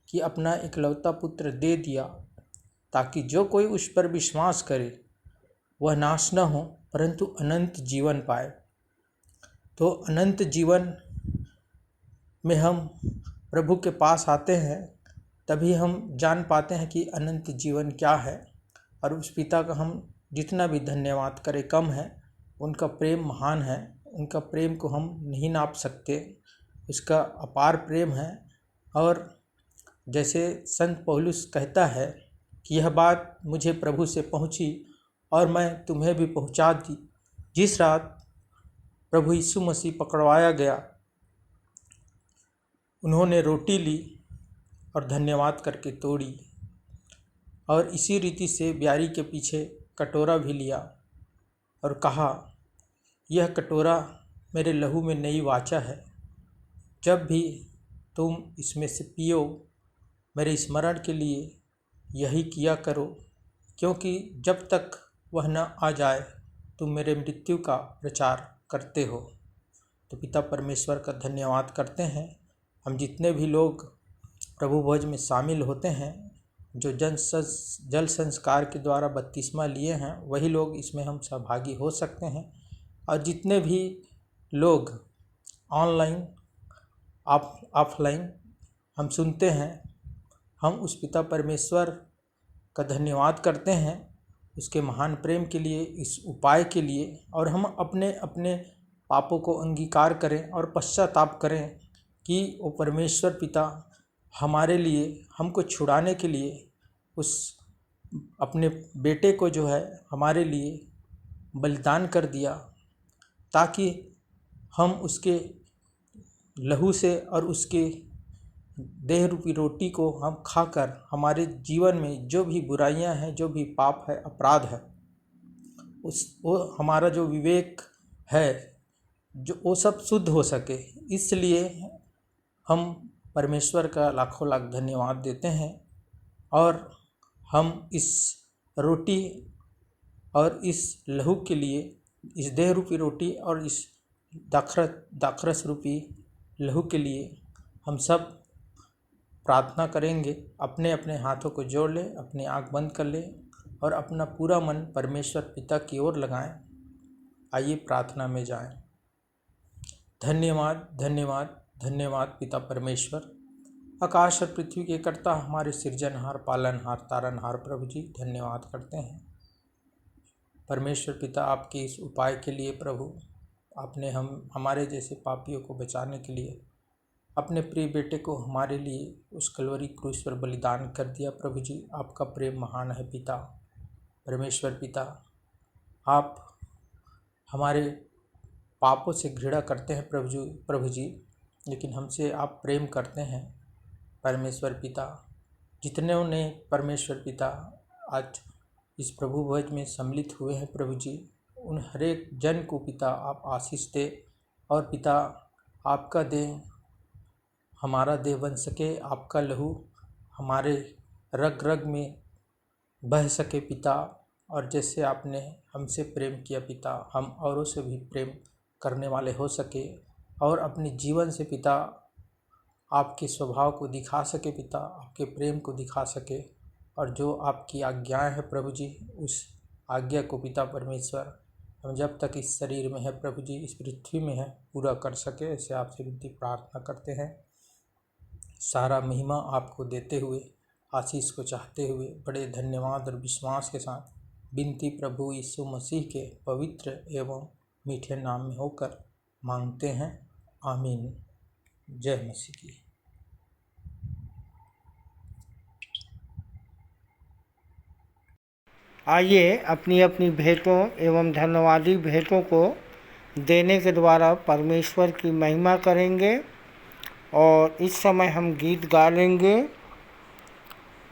कि अपना इकलौता पुत्र दे दिया, ताकि जो कोई उस पर विश्वास करे वह नाश न हो परंतु अनंत जीवन पाए। तो अनंत जीवन में हम प्रभु के पास आते हैं, तभी हम जान पाते हैं कि अनंत जीवन क्या है। और उस पिता का हम जितना भी धन्यवाद करें कम है। उनका प्रेम महान है, उनका प्रेम को हम नहीं नाप सकते, उसका अपार प्रेम है। और जैसे संत पौलुस कहता है कि यह बात मुझे प्रभु से पहुंची और मैं तुम्हें भी पहुंचा दी। जिस रात प्रभु यीशु मसीह पकड़वाया गया, उन्होंने रोटी ली और धन्यवाद करके तोड़ी और इसी रीति से ब्यारी के पीछे कटोरा भी लिया और कहा, यह कटोरा मेरे लहू में नई वाचा है। जब भी तुम इसमें से पियो मेरे स्मरण के लिए यही किया करो, क्योंकि जब तक वह न आ जाए तुम मेरे मृत्यु का प्रचार करते हो। तो पिता परमेश्वर का धन्यवाद करते हैं। हम जितने भी लोग प्रभु भोज में शामिल होते हैं, जो जल संस्कार के द्वारा बपतिस्मा लिए हैं, वही लोग इसमें हम सहभागी हो सकते हैं। और जितने भी लोग ऑनलाइन ऑफलाइन हम सुनते हैं, हम उस पिता परमेश्वर का धन्यवाद करते हैं उसके महान प्रेम के लिए, इस उपाय के लिए। और हम अपने अपने पापों को अंगीकार करें और पश्चाताप करें कि वो परमेश्वर पिता हमारे लिए, हमको छुड़ाने के लिए उस अपने बेटे को जो है हमारे लिए बलिदान कर दिया, ताकि हम उसके लहू से और उसके देह रूपी रोटी को हम खाकर हमारे जीवन में जो भी बुराइयां हैं, जो भी पाप है, अपराध है, वो हमारा जो विवेक है जो वो सब शुद्ध हो सके। इसलिए हम परमेश्वर का लाखों लाख धन्यवाद देते हैं। और हम इस रोटी और इस लहू के लिए, इस देह रूपी रोटी और इस दाखरस रूपी लहू के लिए हम सब प्रार्थना करेंगे। अपने अपने हाथों को जोड़ लें, अपनी आंख बंद कर लें और अपना पूरा मन परमेश्वर पिता की ओर लगाएं। आइए प्रार्थना में जाएं। धन्यवाद धन्यवाद धन्यवाद पिता परमेश्वर, आकाश और पृथ्वी के कर्ता, हमारे सृजनहार, पालनहार, तारनहार प्रभु जी, धन्यवाद करते हैं परमेश्वर पिता आपके इस उपाय के लिए। प्रभु आपने हमारे जैसे पापियों को बचाने के लिए अपने प्रिय बेटे को हमारे लिए उस कलवरी क्रूस पर बलिदान कर दिया। प्रभु जी, आपका प्रेम महान है पिता परमेश्वर पिता। आप हमारे पापों से घृणा करते हैं प्रभु जी, लेकिन हमसे आप प्रेम करते हैं परमेश्वर पिता। जितने ने परमेश्वर पिता आज इस प्रभु भोज में सम्मिलित हुए हैं प्रभु जी, उन हरेक जन को पिता आप आशीष दे। और पिता आपका देह हमारा देह बन सके, आपका लहू हमारे रग रग में बह सके पिता। और जैसे आपने हमसे प्रेम किया पिता, हम औरों से भी प्रेम करने वाले हो सके और अपने जीवन से पिता आपके स्वभाव को दिखा सके पिता, आपके प्रेम को दिखा सके। और जो आपकी आज्ञाएं हैं प्रभु जी, उस आज्ञा को पिता परमेश्वर हम जब तक इस शरीर में है प्रभु जी, इस पृथ्वी में है, पूरा कर सके। ऐसे आपसे विनती प्रार्थना करते हैं। सारा महिमा आपको देते हुए, आशीष को चाहते हुए, बड़े धन्यवाद और विश्वास के साथ विनती प्रभु यीशु मसीह के पवित्र एवं मीठे नाम में होकर मांगते हैं, आमीन। जय मसीह की। आइए अपनी अपनी भेंटों एवं धन्यवादी भेंटों को देने के द्वारा परमेश्वर की महिमा करेंगे और इस समय हम गीत गा लेंगे।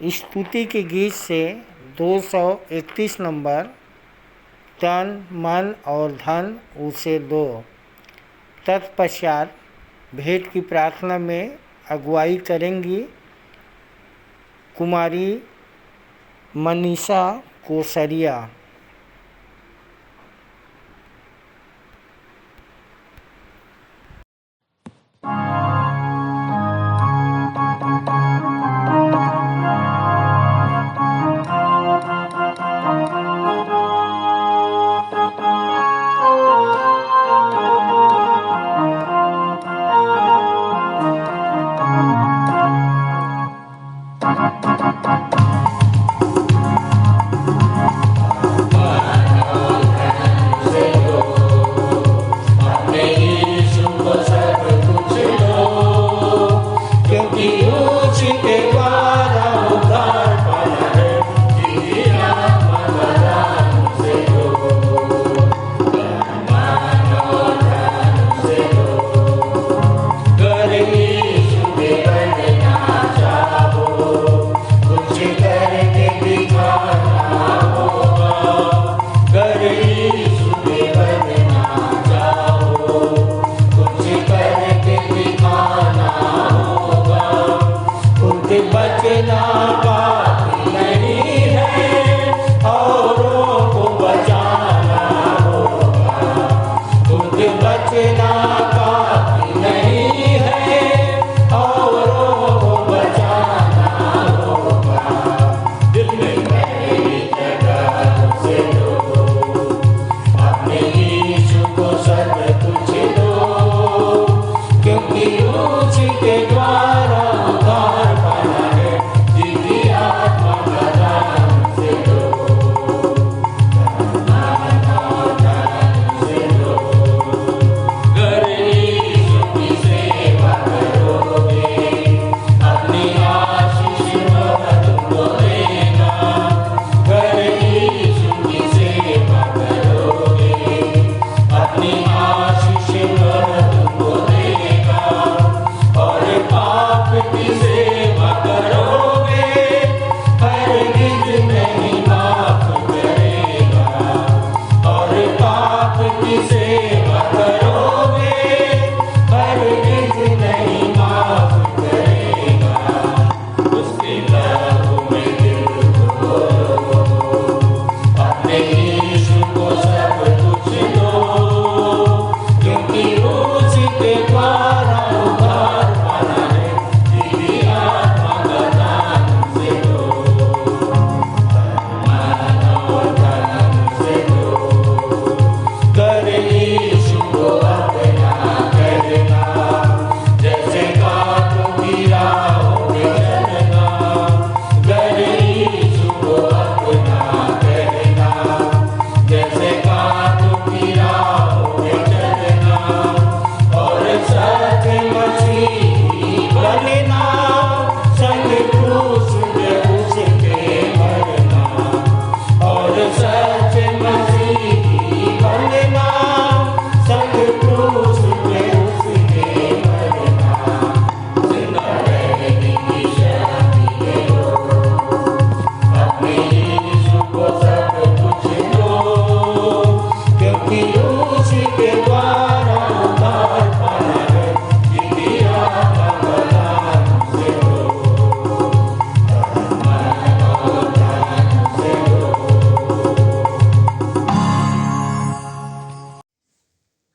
स्तुति के गीत से 231 नंबर, तन मन और धन उसे दो। तत्पश्चात भेंट की प्रार्थना में अगुवाई करेंगी कुमारी मनीषा कोसरिया।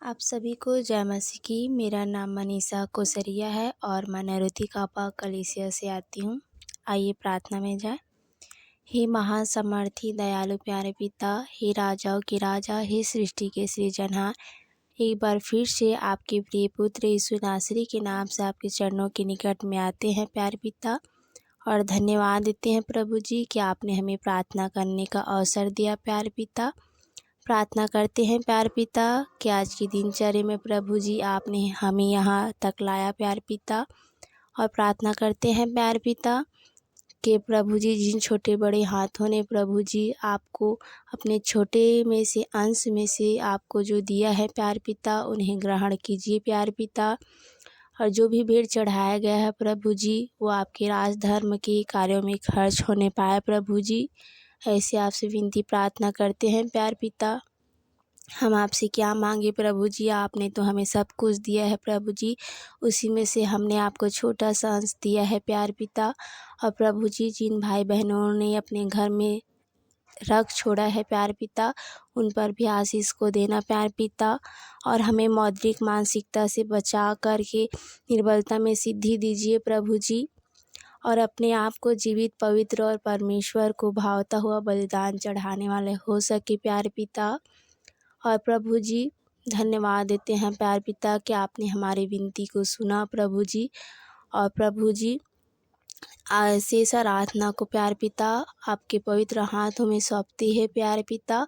आप सभी को जय मसीह की। मेरा नाम मनीषा कोसरिया है और मैं नैरोती कापा कलीसिया से आती हूँ। आइए प्रार्थना में जाए। हे महासमर्थी दयालु प्यारे पिता, हे राजाओं के राजा, हे सृष्टि के सृजनहार, एक बार फिर से आपके प्रिय पुत्र यीशु नासरी के नाम से आपके चरणों के निकट में आते हैं प्यारे पिता, और धन्यवाद देते हैं प्रभु जी कि आपने हमें प्रार्थना करने का अवसर दिया प्यारे पिता। प्रार्थना करते हैं प्यारे पिता कि आज की दिनचर्या में प्रभु जी आपने हमें यहाँ तक लाया प्यारे पिता। और प्रार्थना करते हैं प्यारे पिता कि प्रभु जी जिन छोटे बड़े हाथों ने प्रभु जी आपको अपने छोटे में से अंश में से आपको जो दिया है प्यारे पिता, उन्हें ग्रहण कीजिए प्यारे पिता। और जो भी भेंट चढ़ाया गया है प्रभु जी, वो आपके राज धर्म के कार्यों में खर्च होने पाए प्रभु जी। ऐसे आपसे विनती प्रार्थना करते हैं प्यारे पिता। हम आपसे क्या मांगे प्रभु जी, आपने तो हमें सब कुछ दिया है प्रभु जी, उसी में से हमने आपको छोटा सा अंश दिया है प्यारे पिता। और प्रभु जी जिन भाई बहनों ने अपने घर में रख छोड़ा है प्यारे पिता, उन पर भी आशीष को देना प्यारे पिता। और हमें मौद्रिक मानसिकता से बचा करके निर्बलता में सिद्धि दीजिए प्रभु जी। और अपने आप को जीवित पवित्र और परमेश्वर को भावता हुआ बलिदान चढ़ाने वाले हो सके प्यारे पिता। और प्रभु जी धन्यवाद देते हैं प्यारे पिता कि आपने हमारी विनती को सुना प्रभु जी। और प्रभु जी शेष आराधना को प्यारे पिता आपके पवित्र हाथों में सौंपते हैं प्यारे पिता।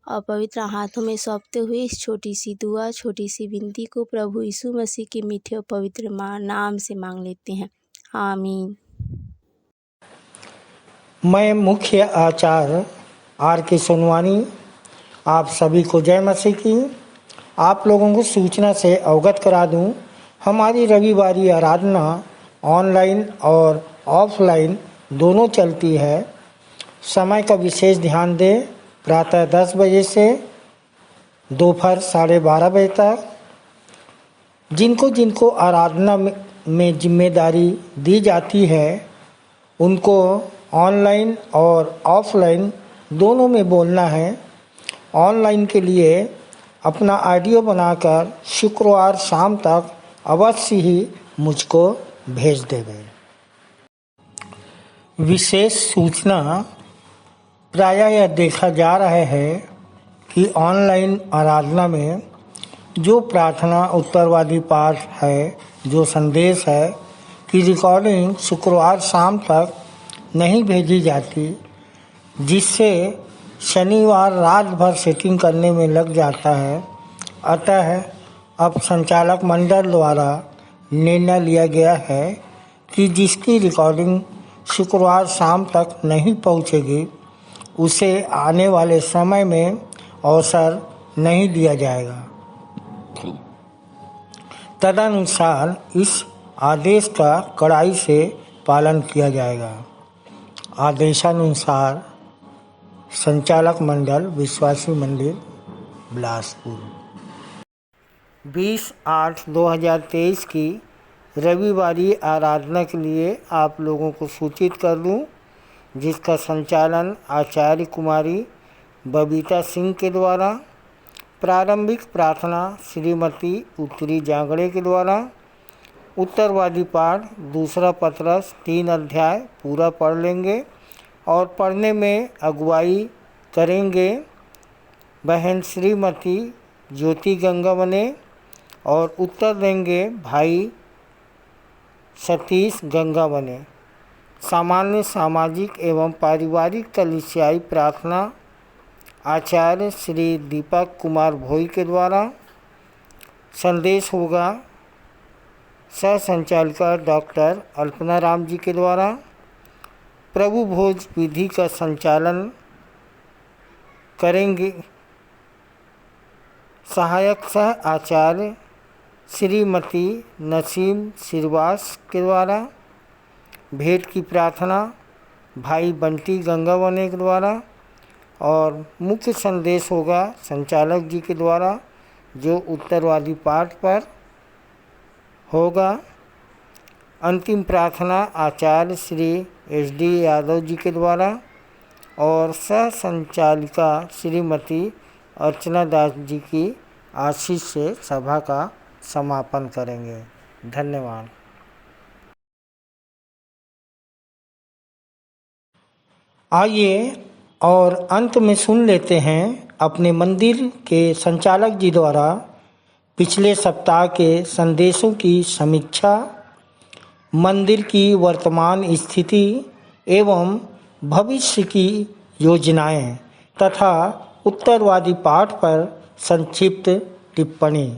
और पवित्र हाथों में सौंपते हुए इस छोटी सी दुआ, छोटी सी विनती को प्रभु यीशु मसीह के मीठे और पवित्र नाम से मांग लेते हैं, आमीन। मैं मुख्य आचार्य R.K. सोनवानी आप सभी को जय मसीह की। आप लोगों को सूचना से अवगत करा दूं, हमारी रविवारी आराधना ऑनलाइन और ऑफलाइन दोनों चलती है। समय का विशेष ध्यान दें, प्रातः 10 बजे से दोपहर 12:30 बजे तक। जिनको जिनको आराधना में जिम्मेदारी दी जाती है, उनको ऑनलाइन और ऑफलाइन दोनों में बोलना है। ऑनलाइन के लिए अपना ऑडियो बनाकर शुक्रवार शाम तक अवश्य ही मुझको भेज देंगे। विशेष सूचना, प्रायः यह देखा जा रहा है कि ऑनलाइन आराधना में जो प्रार्थना उत्तरवादी पाठ है, जो संदेश है कि रिकॉर्डिंग शुक्रवार शाम तक नहीं भेजी जाती, जिससे शनिवार रात भर सेटिंग करने में लग जाता है। अतः अब संचालक मंडल द्वारा निर्णय लिया गया है कि जिसकी रिकॉर्डिंग शुक्रवार शाम तक नहीं पहुंचेगी, उसे आने वाले समय में अवसर नहीं दिया जाएगा। तदनुसार इस आदेश का कड़ाई से पालन किया जाएगा। आदेशानुसार संचालक मंडल, विश्वासी मंदिर, बिलासपुर। 20/8/2023 की रविवारी आराधना के लिए आप लोगों को सूचित कर दूं, जिसका संचालन आचार्य कुमारी बबीता सिंह के द्वारा, प्रारंभिक प्रार्थना श्रीमती उत्तरी जांगड़े के द्वारा, उत्तरवादी पाठ दूसरा पत्रस 3 अध्याय पूरा पढ़ लेंगे और पढ़ने में अगुवाई करेंगे बहन श्रीमती ज्योति गंगावने और उत्तर देंगे भाई सतीश गंगावने। सामान्य सामाजिक एवं पारिवारिक कलीसियाई प्रार्थना आचार्य श्री दीपक कुमार भोई के द्वारा। संदेश होगा सह संचालिका डॉक्टर अल्पना राम जी के द्वारा। प्रभु भोज विधि का संचालन करेंगे सहायक सह आचार्य श्रीमती नसीम श्रीवास के द्वारा। भेंट की प्रार्थना भाई बंटी गंगावने के द्वारा और मुख्य संदेश होगा संचालक जी के द्वारा, जो उत्तरवादी पाठ पर होगा। अंतिम प्रार्थना आचार्य श्री SD यादव जी के द्वारा और सह संचालिका श्रीमती अर्चना दास जी की आशीष से सभा का समापन करेंगे। धन्यवाद। आइए और अंत में सुन लेते हैं अपने मंदिर के संचालक जी द्वारा पिछले सप्ताह के संदेशों की समीक्षा मंदिर की वर्तमान स्थिति एवं भविष्य की योजनाएं तथा उत्तरवादी पाठ पर संक्षिप्त टिप्पणी।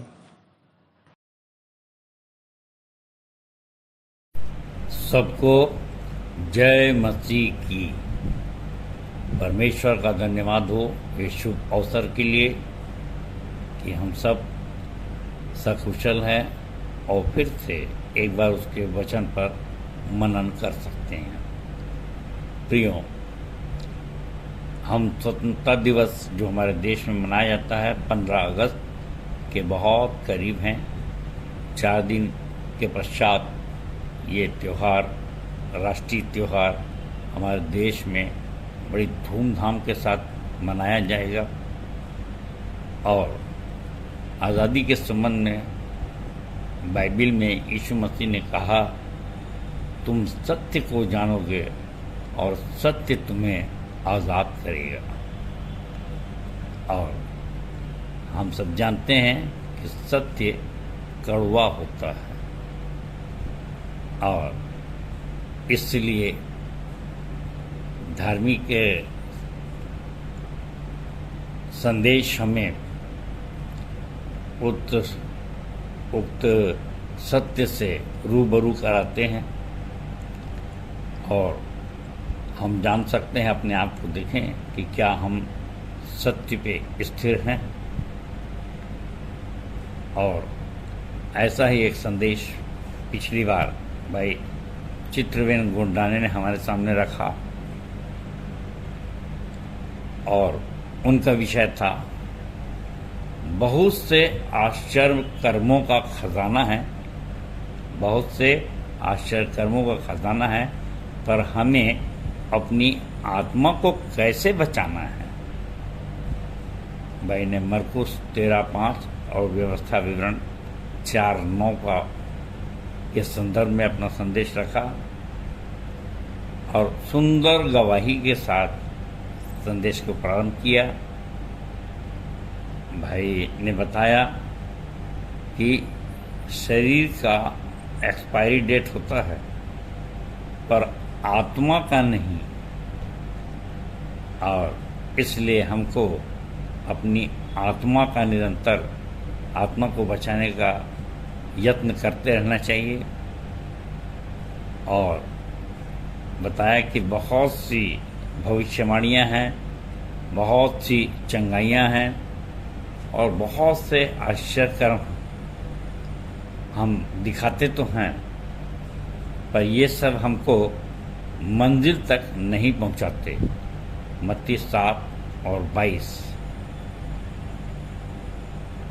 सबको जय मसीह की। परमेश्वर का धन्यवाद हो इस शुभ अवसर के लिए कि हम सब सकुशल हैं और फिर से एक बार उसके वचन पर मनन कर सकते हैं। प्रियो, हम स्वतंत्रता दिवस जो हमारे देश में मनाया जाता है 15 अगस्त के बहुत करीब हैं। 4 दिन के पश्चात ये त्यौहार, राष्ट्रीय त्यौहार हमारे देश में बड़ी धूमधाम के साथ मनाया जाएगा। और आज़ादी के संबंध में बाइबिल में यीशु मसीह ने कहा, तुम सत्य को जानोगे और सत्य तुम्हें आज़ाद करेगा। और हम सब जानते हैं कि सत्य कड़वा होता है और इसलिए धार्मिक संदेश हमें उक्त सत्य से रूबरू कराते हैं और हम जान सकते हैं, अपने आप को देखें कि क्या हम सत्य पे स्थिर हैं। और ऐसा ही एक संदेश पिछली बार भाई चित्रवेन गुंडाने ने हमारे सामने रखा और उनका विषय था, बहुत से आश्चर्य कर्मों का खजाना है, बहुत से आश्चर्य कर्मों का खजाना है, पर हमें अपनी आत्मा को कैसे बचाना है। भाई ने मरकुस 13:5 और व्यवस्था विवरण 4:9 का के संदर्भ में अपना संदेश रखा और सुंदर गवाही के साथ संदेश को प्रारंभ किया। भाई ने बताया कि शरीर का एक्सपायरी डेट होता है पर आत्मा का नहीं, और इसलिए हमको अपनी आत्मा का निरंतर आत्मा को बचाने का यत्न करते रहना चाहिए। और बताया कि बहुत सी भविष्यवाणियाँ हैं, बहुत सी चंगाइयाँ हैं और बहुत से आश्चर्य हम दिखाते तो हैं, पर ये सब हमको मंजिल तक नहीं पहुंचाते। मत्ती 7 और 22।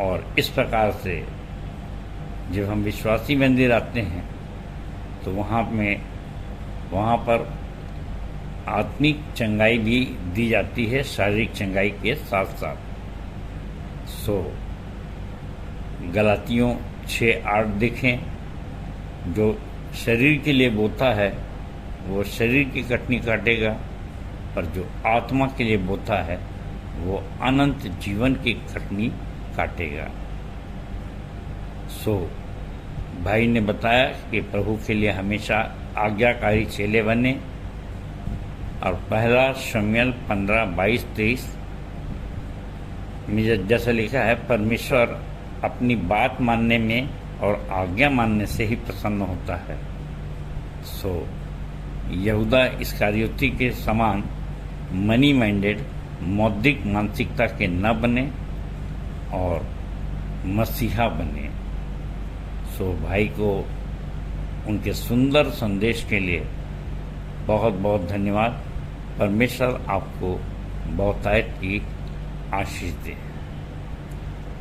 और इस प्रकार से जब हम विश्वासी मंदिर आते हैं तो वहाँ पर आत्मिक चंगाई भी दी जाती है, शारीरिक चंगाई के साथ साथ। गलातियों 6:8 देखें, जो शरीर के लिए बोता है वो शरीर की कटनी काटेगा, पर जो आत्मा के लिए बोता है वो अनंत जीवन की कटनी काटेगा। भाई ने बताया कि प्रभु के लिए हमेशा आज्ञाकारी चेले बने। और पहला शमूएल 15:22-23 में जैसा लिखा है, परमेश्वर अपनी बात मानने में और आज्ञा मानने से ही प्रसन्न होता है। यहूदा इस्करियोती के समान मनी माइंडेड मौद्रिक मानसिकता के न बने और मसीहा बने। भाई को उनके सुंदर संदेश के लिए बहुत बहुत धन्यवाद। परमेश्वर आपको बहुतायत की आशीष दे।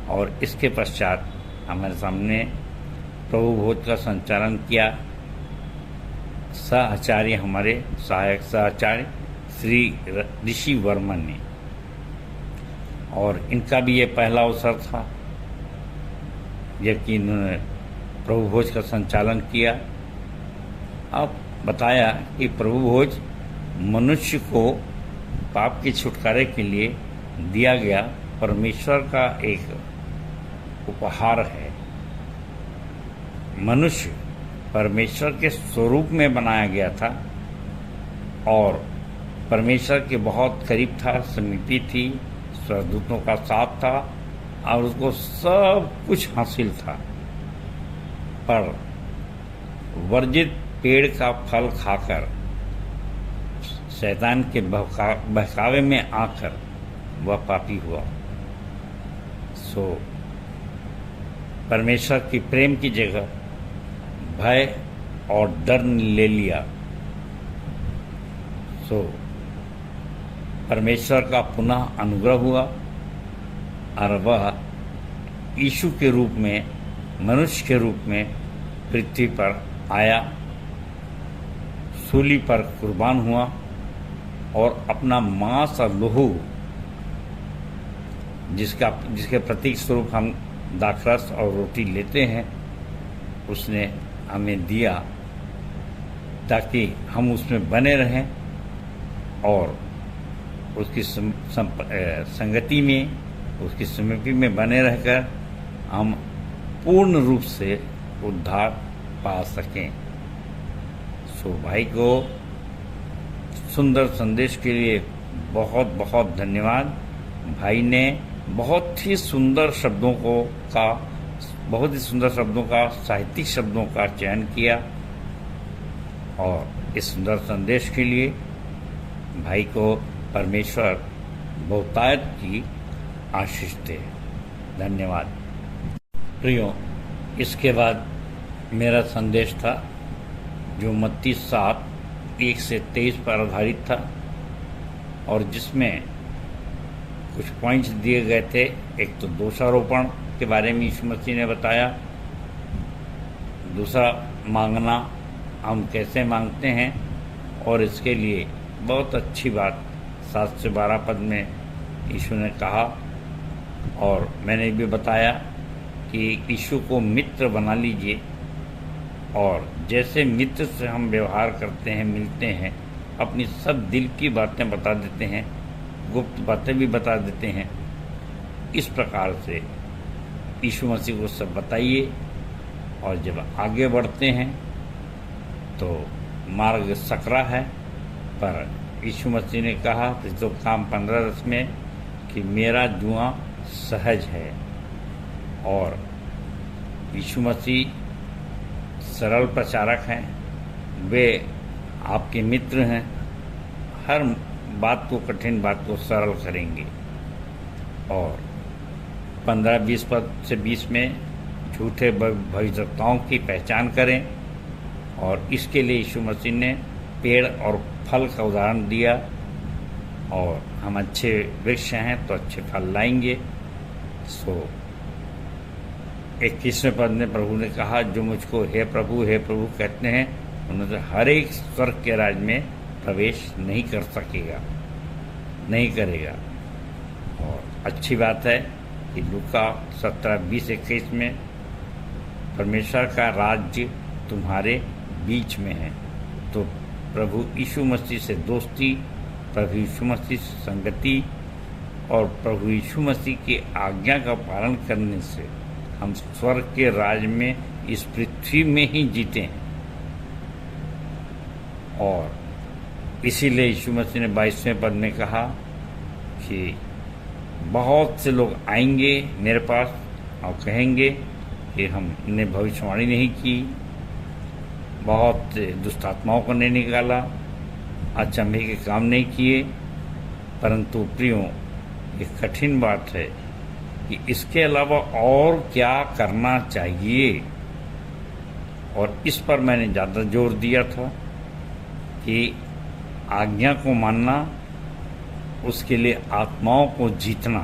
और इसके पश्चात हमारे सामने प्रभु भोज का संचालन किया आचार्य, हमारे सहायक आचार्य श्री ऋषि वर्मन ने, और इनका भी ये पहला अवसर था जबकि इन्होंने प्रभु भोज का संचालन किया। अब बताया कि प्रभु भोज मनुष्य को पाप के छुटकारे के लिए दिया गया परमेश्वर का एक उपहार है। मनुष्य परमेश्वर के स्वरूप में बनाया गया था और परमेश्वर के बहुत करीब था, समीपी थी, स्वर्गदूतों का साथ था और उसको सब कुछ हासिल था। पर वर्जित पेड़ का फल खाकर शैतान के बहकावे में आकर वह पापी हुआ। सो परमेश्वर की प्रेम की जगह भय और डर ने ले लिया। सो परमेश्वर का पुनः अनुग्रह हुआ और वह यीशु के रूप में, मनुष्य के रूप में पृथ्वी पर आया, सूली पर कुर्बान हुआ और अपना मांस और लहू, जिसके प्रतीक स्वरूप हम दाखरस और रोटी लेते हैं, उसने हमें दिया ताकि हम उसमें बने रहें और उसकी संगति में, उसकी समीपी में बने रहकर हम पूर्ण रूप से उद्धार पा सकें। सो भाई को सुंदर संदेश के लिए बहुत बहुत धन्यवाद। भाई ने बहुत ही सुंदर शब्दों का, साहित्यिक शब्दों का चयन किया और इस सुंदर संदेश के लिए भाई को परमेश्वर बहुतायत की आशीष दे। धन्यवाद। प्रियो, इसके बाद मेरा संदेश था जो मत्ती 7:1-23 पर आधारित था और जिसमें कुछ पॉइंट्स दिए गए थे। एक तो दोषारोपण के बारे में यीशु मसीह ने बताया, दूसरा मांगना, हम कैसे मांगते हैं, और इसके लिए बहुत अच्छी बात 7 से 12 पद में यीशु ने कहा। और मैंने भी बताया कि यीशु को मित्र बना लीजिए और जैसे मित्र से हम व्यवहार करते हैं, मिलते हैं, अपनी सब दिल की बातें बता देते हैं, गुप्त बातें भी बता देते हैं, इस प्रकार से यीशु मसीह को सब बताइए। और जब आगे बढ़ते हैं तो मार्ग सकरा है, पर यीशु मसीह ने कहा तो काम 15 में कि मेरा जुआ सहज है। और यीशु मसीह सरल प्रचारक हैं, वे आपके मित्र हैं, हर बात को, कठिन बात को सरल करेंगे। और 15-20 पद से 20 में झूठे भविष्यवक्ताओं की पहचान करें और इसके लिए यीशु मसीह ने पेड़ और फल का उदाहरण दिया। और हम अच्छे वृक्ष हैं तो अच्छे फल लाएंगे। सो 21वें पद में प्रभु ने कहा, जो मुझको हे प्रभु कहते हैं उन्होंने हर एक स्वर्ग के राज में प्रवेश नहीं कर सकेगा, नहीं करेगा। और अच्छी बात है कि लूका 17:20-21 में परमेश्वर का राज्य तुम्हारे बीच में है। तो प्रभु यीशु मसीह से दोस्ती, प्रभु यीशु मसीह से संगति और प्रभु यीशु मसीह की आज्ञा का पालन करने से हम स्वर्ग के राज में इस पृथ्वी में ही जीते हैं। और इसीलिए यीशु मसीह ने 22वें पद में कहा कि बहुत से लोग आएंगे मेरे पास और कहेंगे कि हमने भविष्यवाणी नहीं की, बहुत दुष्टात्माओं को नहीं निकाला, अचंभे के काम नहीं किए। परंतु प्रियों, एक कठिन बात है कि इसके अलावा और क्या करना चाहिए। और इस पर मैंने ज़्यादा जोर दिया था कि आज्ञा को मानना, उसके लिए आत्माओं को जीतना,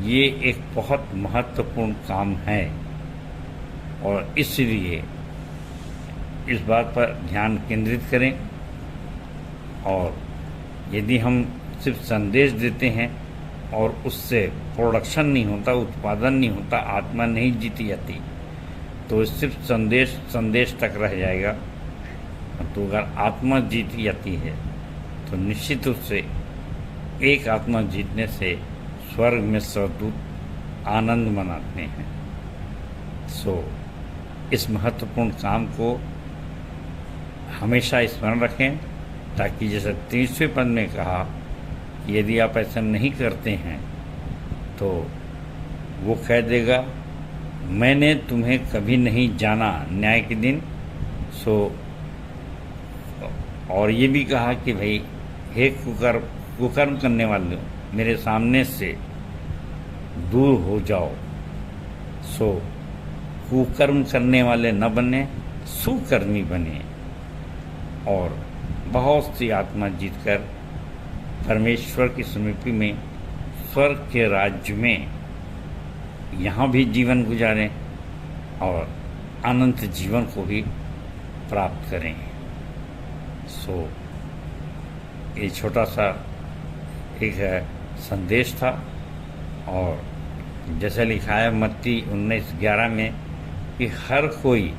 ये एक बहुत महत्वपूर्ण काम है। और इसलिए इस बात पर ध्यान केंद्रित करें। और यदि हम सिर्फ संदेश देते हैं और उससे प्रोडक्शन नहीं होता, उत्पादन नहीं होता, आत्मा नहीं जीती जाती, तो सिर्फ संदेश तक रह जाएगा। तो अगर आत्मा जीती जाती है तो निश्चित रूप से एक आत्मा जीतने से स्वर्ग में स्वर्गदूत आनंद मनाते हैं। सो इस महत्वपूर्ण काम को हमेशा स्मरण रखें, ताकि जैसे 30वें पद में कहा, यदि आप ऐसा नहीं करते हैं तो वो कह देगा, मैंने तुम्हें कभी नहीं जाना न्याय के दिन। सो और ये भी कहा कि भाई हे कुकर्म करने वाले, मेरे सामने से दूर हो जाओ। सो कुकर्म करने वाले न बने, सुकर्मी बने और बहुत सी आत्मा जीतकर परमेश्वर की समीपी में, स्वर्ग के राज्य में यहाँ भी जीवन गुजारें और अनंत जीवन को भी प्राप्त करें। सो ये छोटा सा एक संदेश था। और जैसे लिखा है मत्ती 19:11 में कि हर कोई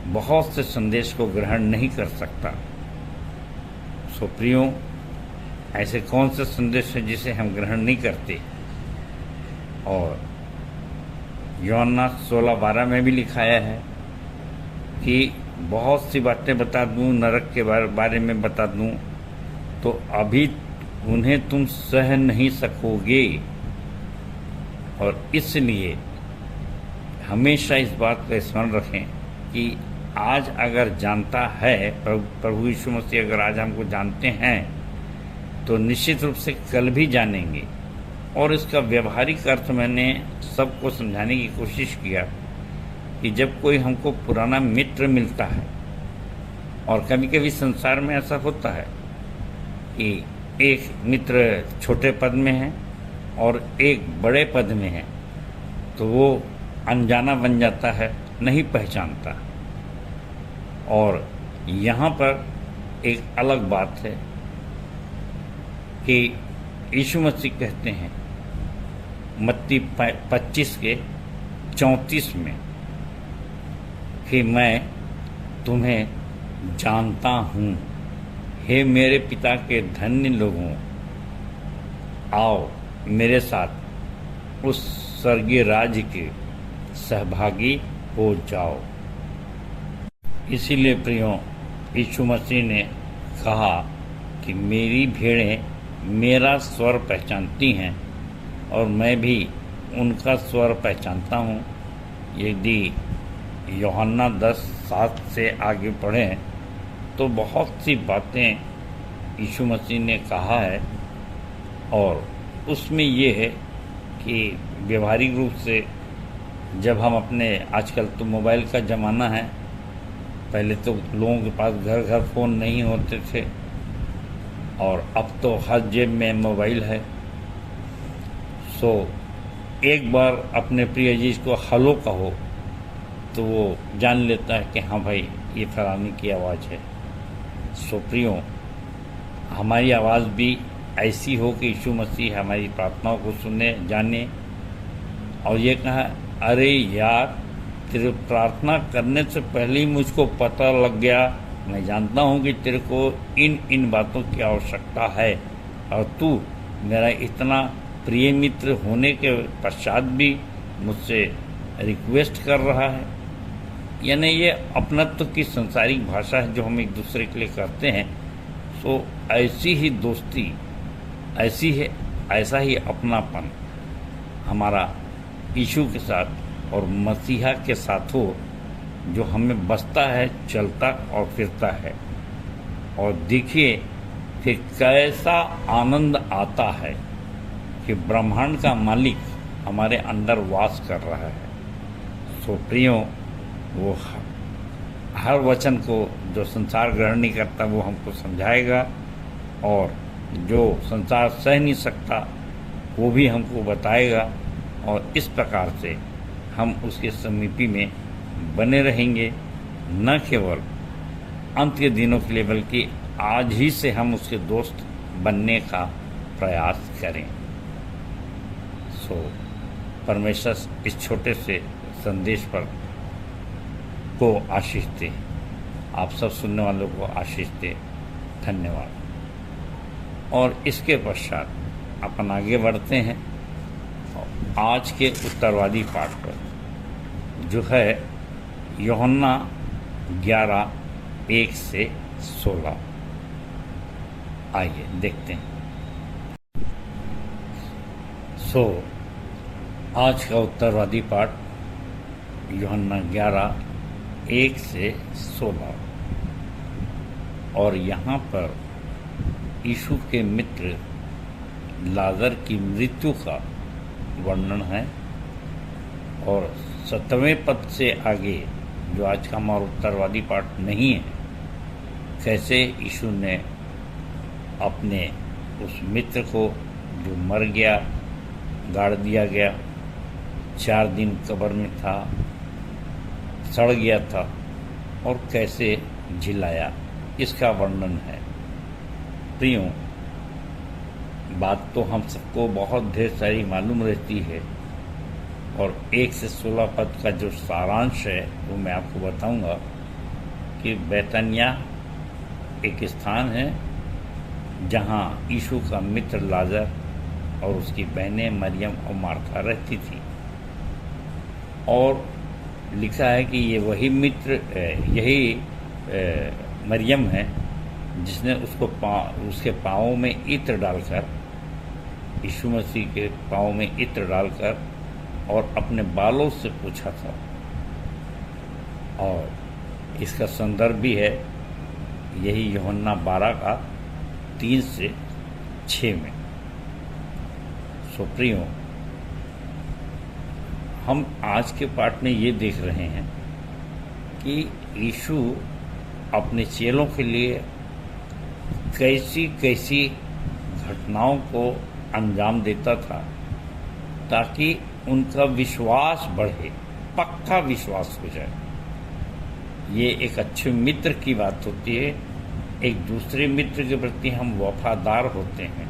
बहुत से संदेश को ग्रहण नहीं कर सकता। सो प्रियो, ऐसे कौन से संदेश है जिसे हम ग्रहण नहीं करते? और यूहन्ना 16:12 में भी लिखाया है कि बहुत सी बातें बता दूं, नरक के बारे में बता दूं, तो अभी उन्हें तुम सह नहीं सकोगे। और इसलिए हमेशा इस बात का स्मरण रखें कि आज अगर जानता है प्रभु यीशु मसीह, अगर आज हमको जानते हैं तो निश्चित रूप से कल भी जानेंगे। और इसका व्यवहारिक अर्थ मैंने सबको समझाने की कोशिश किया कि जब कोई हमको पुराना मित्र मिलता है, और कभी कभी संसार में ऐसा होता है कि एक मित्र छोटे पद में है और एक बड़े पद में है, तो वो अनजाना बन जाता है, नहीं पहचानता। और यहाँ पर एक अलग बात है कि यीशु मसीह कहते हैं मत्ती 25:34 में कि मैं तुम्हें जानता हूँ, हे मेरे पिता के धन्य लोगों, आओ मेरे साथ उस स्वर्गीय राज्य के सहभागी हो जाओ। इसीलिए प्रियो, यीशु मसीह ने कहा कि मेरी भेड़ें मेरा स्वर पहचानती हैं और मैं भी उनका स्वर पहचानता हूँ। यदि यूहन्ना 10:7 से आगे पढ़ें तो बहुत सी बातें यीशु मसीह ने कहा है, और उसमें ये है कि व्यवहारिक रूप से जब हम अपने, आजकल तो मोबाइल का ज़माना है, पहले तो लोगों के पास घर घर फ़ोन नहीं होते थे, और अब तो हर जेब में मोबाइल है। सो एक बार अपने प्रिय चीज़ को हेलो कहो तो वो जान लेता है कि हाँ भाई, ये फलानी की आवाज़ है। सो प्रियो, हमारी आवाज़ भी ऐसी हो कि यीशु मसीह हमारी प्रार्थनाओं को सुने, जाने। और ये कहा, अरे यार, तेरे प्रार्थना करने से पहले ही मुझको पता लग गया, मैं जानता हूँ कि तेरे को इन बातों की आवश्यकता है, और तू मेरा इतना प्रिय मित्र होने के पश्चात भी मुझसे रिक्वेस्ट कर रहा है। यानी ये अपनत्व की संसारिक भाषा है जो हम एक दूसरे के लिए करते हैं। सो ऐसी ही दोस्ती, ऐसा ही अपनापन हमारा यीशु के साथ और मसीहा के साथ हो, जो हमें बसता है, चलता और फिरता है। और देखिए कि कैसा आनंद आता है कि ब्रह्मांड का मालिक हमारे अंदर वास कर रहा है। सो प्रियो, वो हर वचन को जो संसार ग्रहण नहीं करता वो हमको समझाएगा, और जो संसार सह नहीं सकता वो भी हमको बताएगा, और इस प्रकार से हम उसके समीपी में बने रहेंगे, न केवल अंत के दिनों के लिए बल्कि आज ही से हम उसके दोस्त बनने का प्रयास करें। सो परमेश्वर इस छोटे से संदेश पर को आशीष दे, आप सब सुनने वालों को आशीष दे। धन्यवाद। और इसके पश्चात अपन आगे बढ़ते हैं आज के उत्तरवादी पाठ पर, जो है यूहन्ना 11:1-16। आइए देखते हैं। आज का उत्तरवादी पाठ यूहन्ना 11:1-16। और यहाँ पर यीशु के मित्र लाजर की मृत्यु का वर्णन है। और 7वें पद से आगे, जो आज का हमारा उत्तरवादी पाठ नहीं है, कैसे यीशु ने अपने उस मित्र को जो मर गया, गाड़ दिया गया, 4 दिन कब्र में था, सड़ गया था, और कैसे जिलाया, इसका वर्णन है। प्रियों, बात तो हम सबको बहुत ढेर सारी मालूम रहती है, और 1 से 16 पद का जो सारांश है वो मैं आपको बताऊंगा कि बैतनिया एक स्थान है जहां यीशु का मित्र लाजर और उसकी बहनें मरियम और मार्था रहती थी। और लिखा है कि ये वही मित्र, यही मरियम है जिसने उसके पाँवों में इत्र डालकर, यीशु मसीह के पाँवों में इत्र डालकर और अपने बालों से पूछा था। और इसका संदर्भ भी है यही यूहन्ना 12:3-6 में। प्रियो, हम आज के पाठ में ये देख रहे हैं कि यीशु अपने चेलों के लिए कैसी कैसी घटनाओं को अंजाम देता था ताकि उनका विश्वास बढ़े, पक्का विश्वास हो जाए। ये एक अच्छे मित्र की बात होती है। एक दूसरे मित्र के प्रति हम वफादार होते हैं।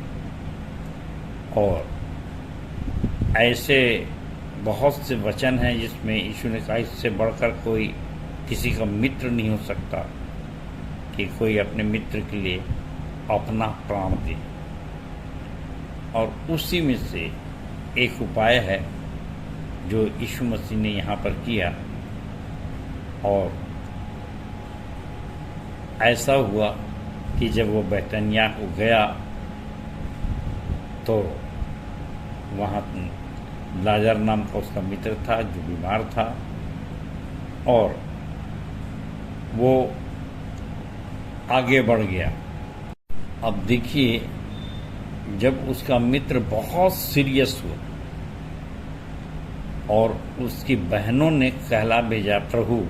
और ऐसे बहुत से वचन हैं जिसमें यीशु ने कहा, इससे बढ़कर कोई किसी का मित्र नहीं हो सकता कि कोई अपने मित्र के लिए अपना प्राण दे। और उसी में से एक उपाय है जो यीशु मसीह ने यहाँ पर किया। और ऐसा हुआ कि जब वो बैतनिया को गया तो वहाँ लाजर नाम का उसका मित्र था जो बीमार था, और वो आगे बढ़ गया। अब देखिए, जब उसका मित्र बहुत सीरियस हुआ और उसकी बहनों ने कहला भेजा, प्रभु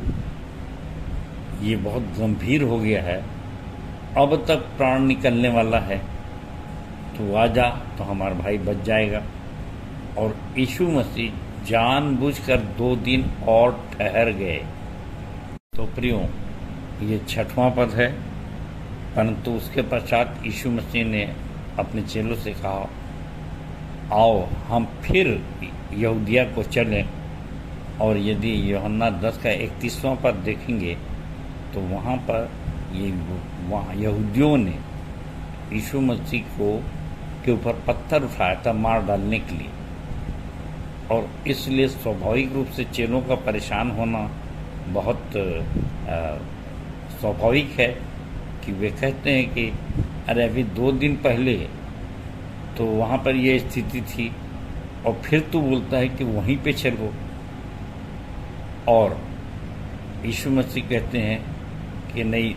ये बहुत गंभीर हो गया है, अब तक प्राण निकलने वाला है, तो आ जा तो हमारा भाई बच जाएगा। और यीशु मसीह जानबूझकर 2 दिन और ठहर गए। तो प्रियो, ये 6वां पद है। परंतु उसके पश्चात यीशु मसीह ने अपने चेलों से कहा, आओ हम फिर यहूदिया को चलें। और यदि यूहन्ना 10:31 पद देखेंगे तो वहाँ पर वहाँ यहूदियों ने यीशु मसीह के ऊपर पत्थर उठाया था मार डालने के लिए। और इसलिए स्वाभाविक रूप से चेलों का परेशान होना बहुत स्वाभाविक है कि वे कहते हैं कि अरे अभी 2 दिन पहले तो वहाँ पर ये स्थिति थी और फिर तू बोलता है कि वहीं पे चलो। और यीशु मसीह कहते हैं कि नहीं,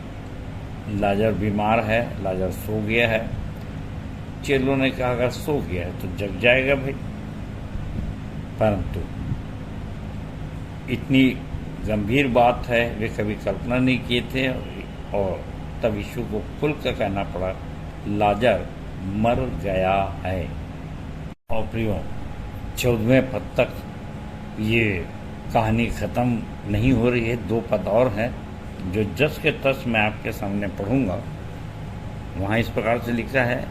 लाजर बीमार है, लाजर सो गया है। चेलों ने कहा अगर सो गया है तो जग जाएगा भाई। परंतु इतनी गंभीर बात है वे कभी कल्पना नहीं किए थे। और तब यीशु को खुलकर कहना पड़ा, लाजर मर गया है। और प्रियो, 14वें पद तक ये कहानी ख़त्म नहीं हो रही है। 2 पद और हैं जो जस के तस मैं आपके सामने पढ़ूंगा। वहाँ इस प्रकार से लिखा है,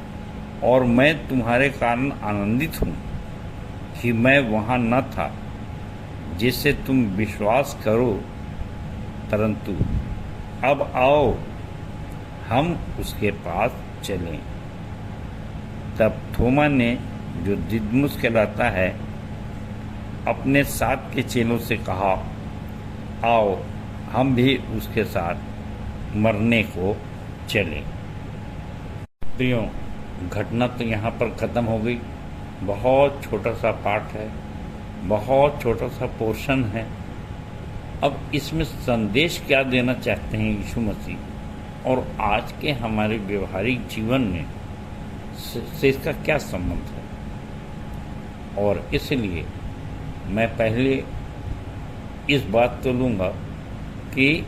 और मैं तुम्हारे कारण आनंदित हूँ कि मैं वहाँ न था, जिससे तुम विश्वास करो। परंतु अब आओ हम उसके पास चलें। तब थोमा ने, जो दिदमुस कहलाता है, अपने साथ के चेलों से कहा, आओ हम भी उसके साथ मरने को चले। प्रियो, घटना तो यहाँ पर ख़त्म हो गई। बहुत छोटा सा पार्ट है, बहुत छोटा सा पोर्शन है। अब इसमें संदेश क्या देना चाहते हैं यीशु मसीह और आज के हमारे व्यवहारिक जीवन में से इसका क्या संबंध है। और इसलिए मैं पहले इस बात को लूँगा कि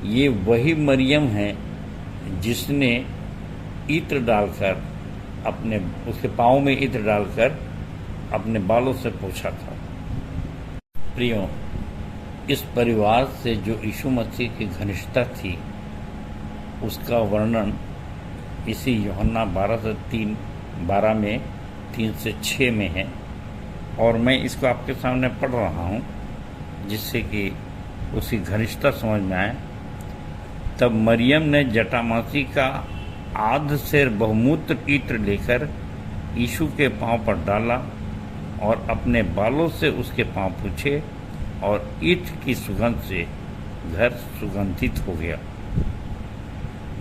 ये वही मरियम है जिसने इत्र डालकर उसके पाँव में इत्र डालकर अपने बालों से पोंछा था। प्रियो, इस परिवार से जो यीशु मसीह की घनिष्ठता थी उसका वर्णन इसी यूहन्ना 12 में 3 से 6 में है और मैं इसको आपके सामने पढ़ रहा हूँ जिससे कि उसकी घनिष्ठता समझ में आए। तब मरियम ने जटामासी का आध सेर बहुमूत्र इत्र लेकर यीशु के पांव पर डाला और अपने बालों से उसके पांव पोंछे और इत्र की सुगंध से घर सुगंधित हो गया।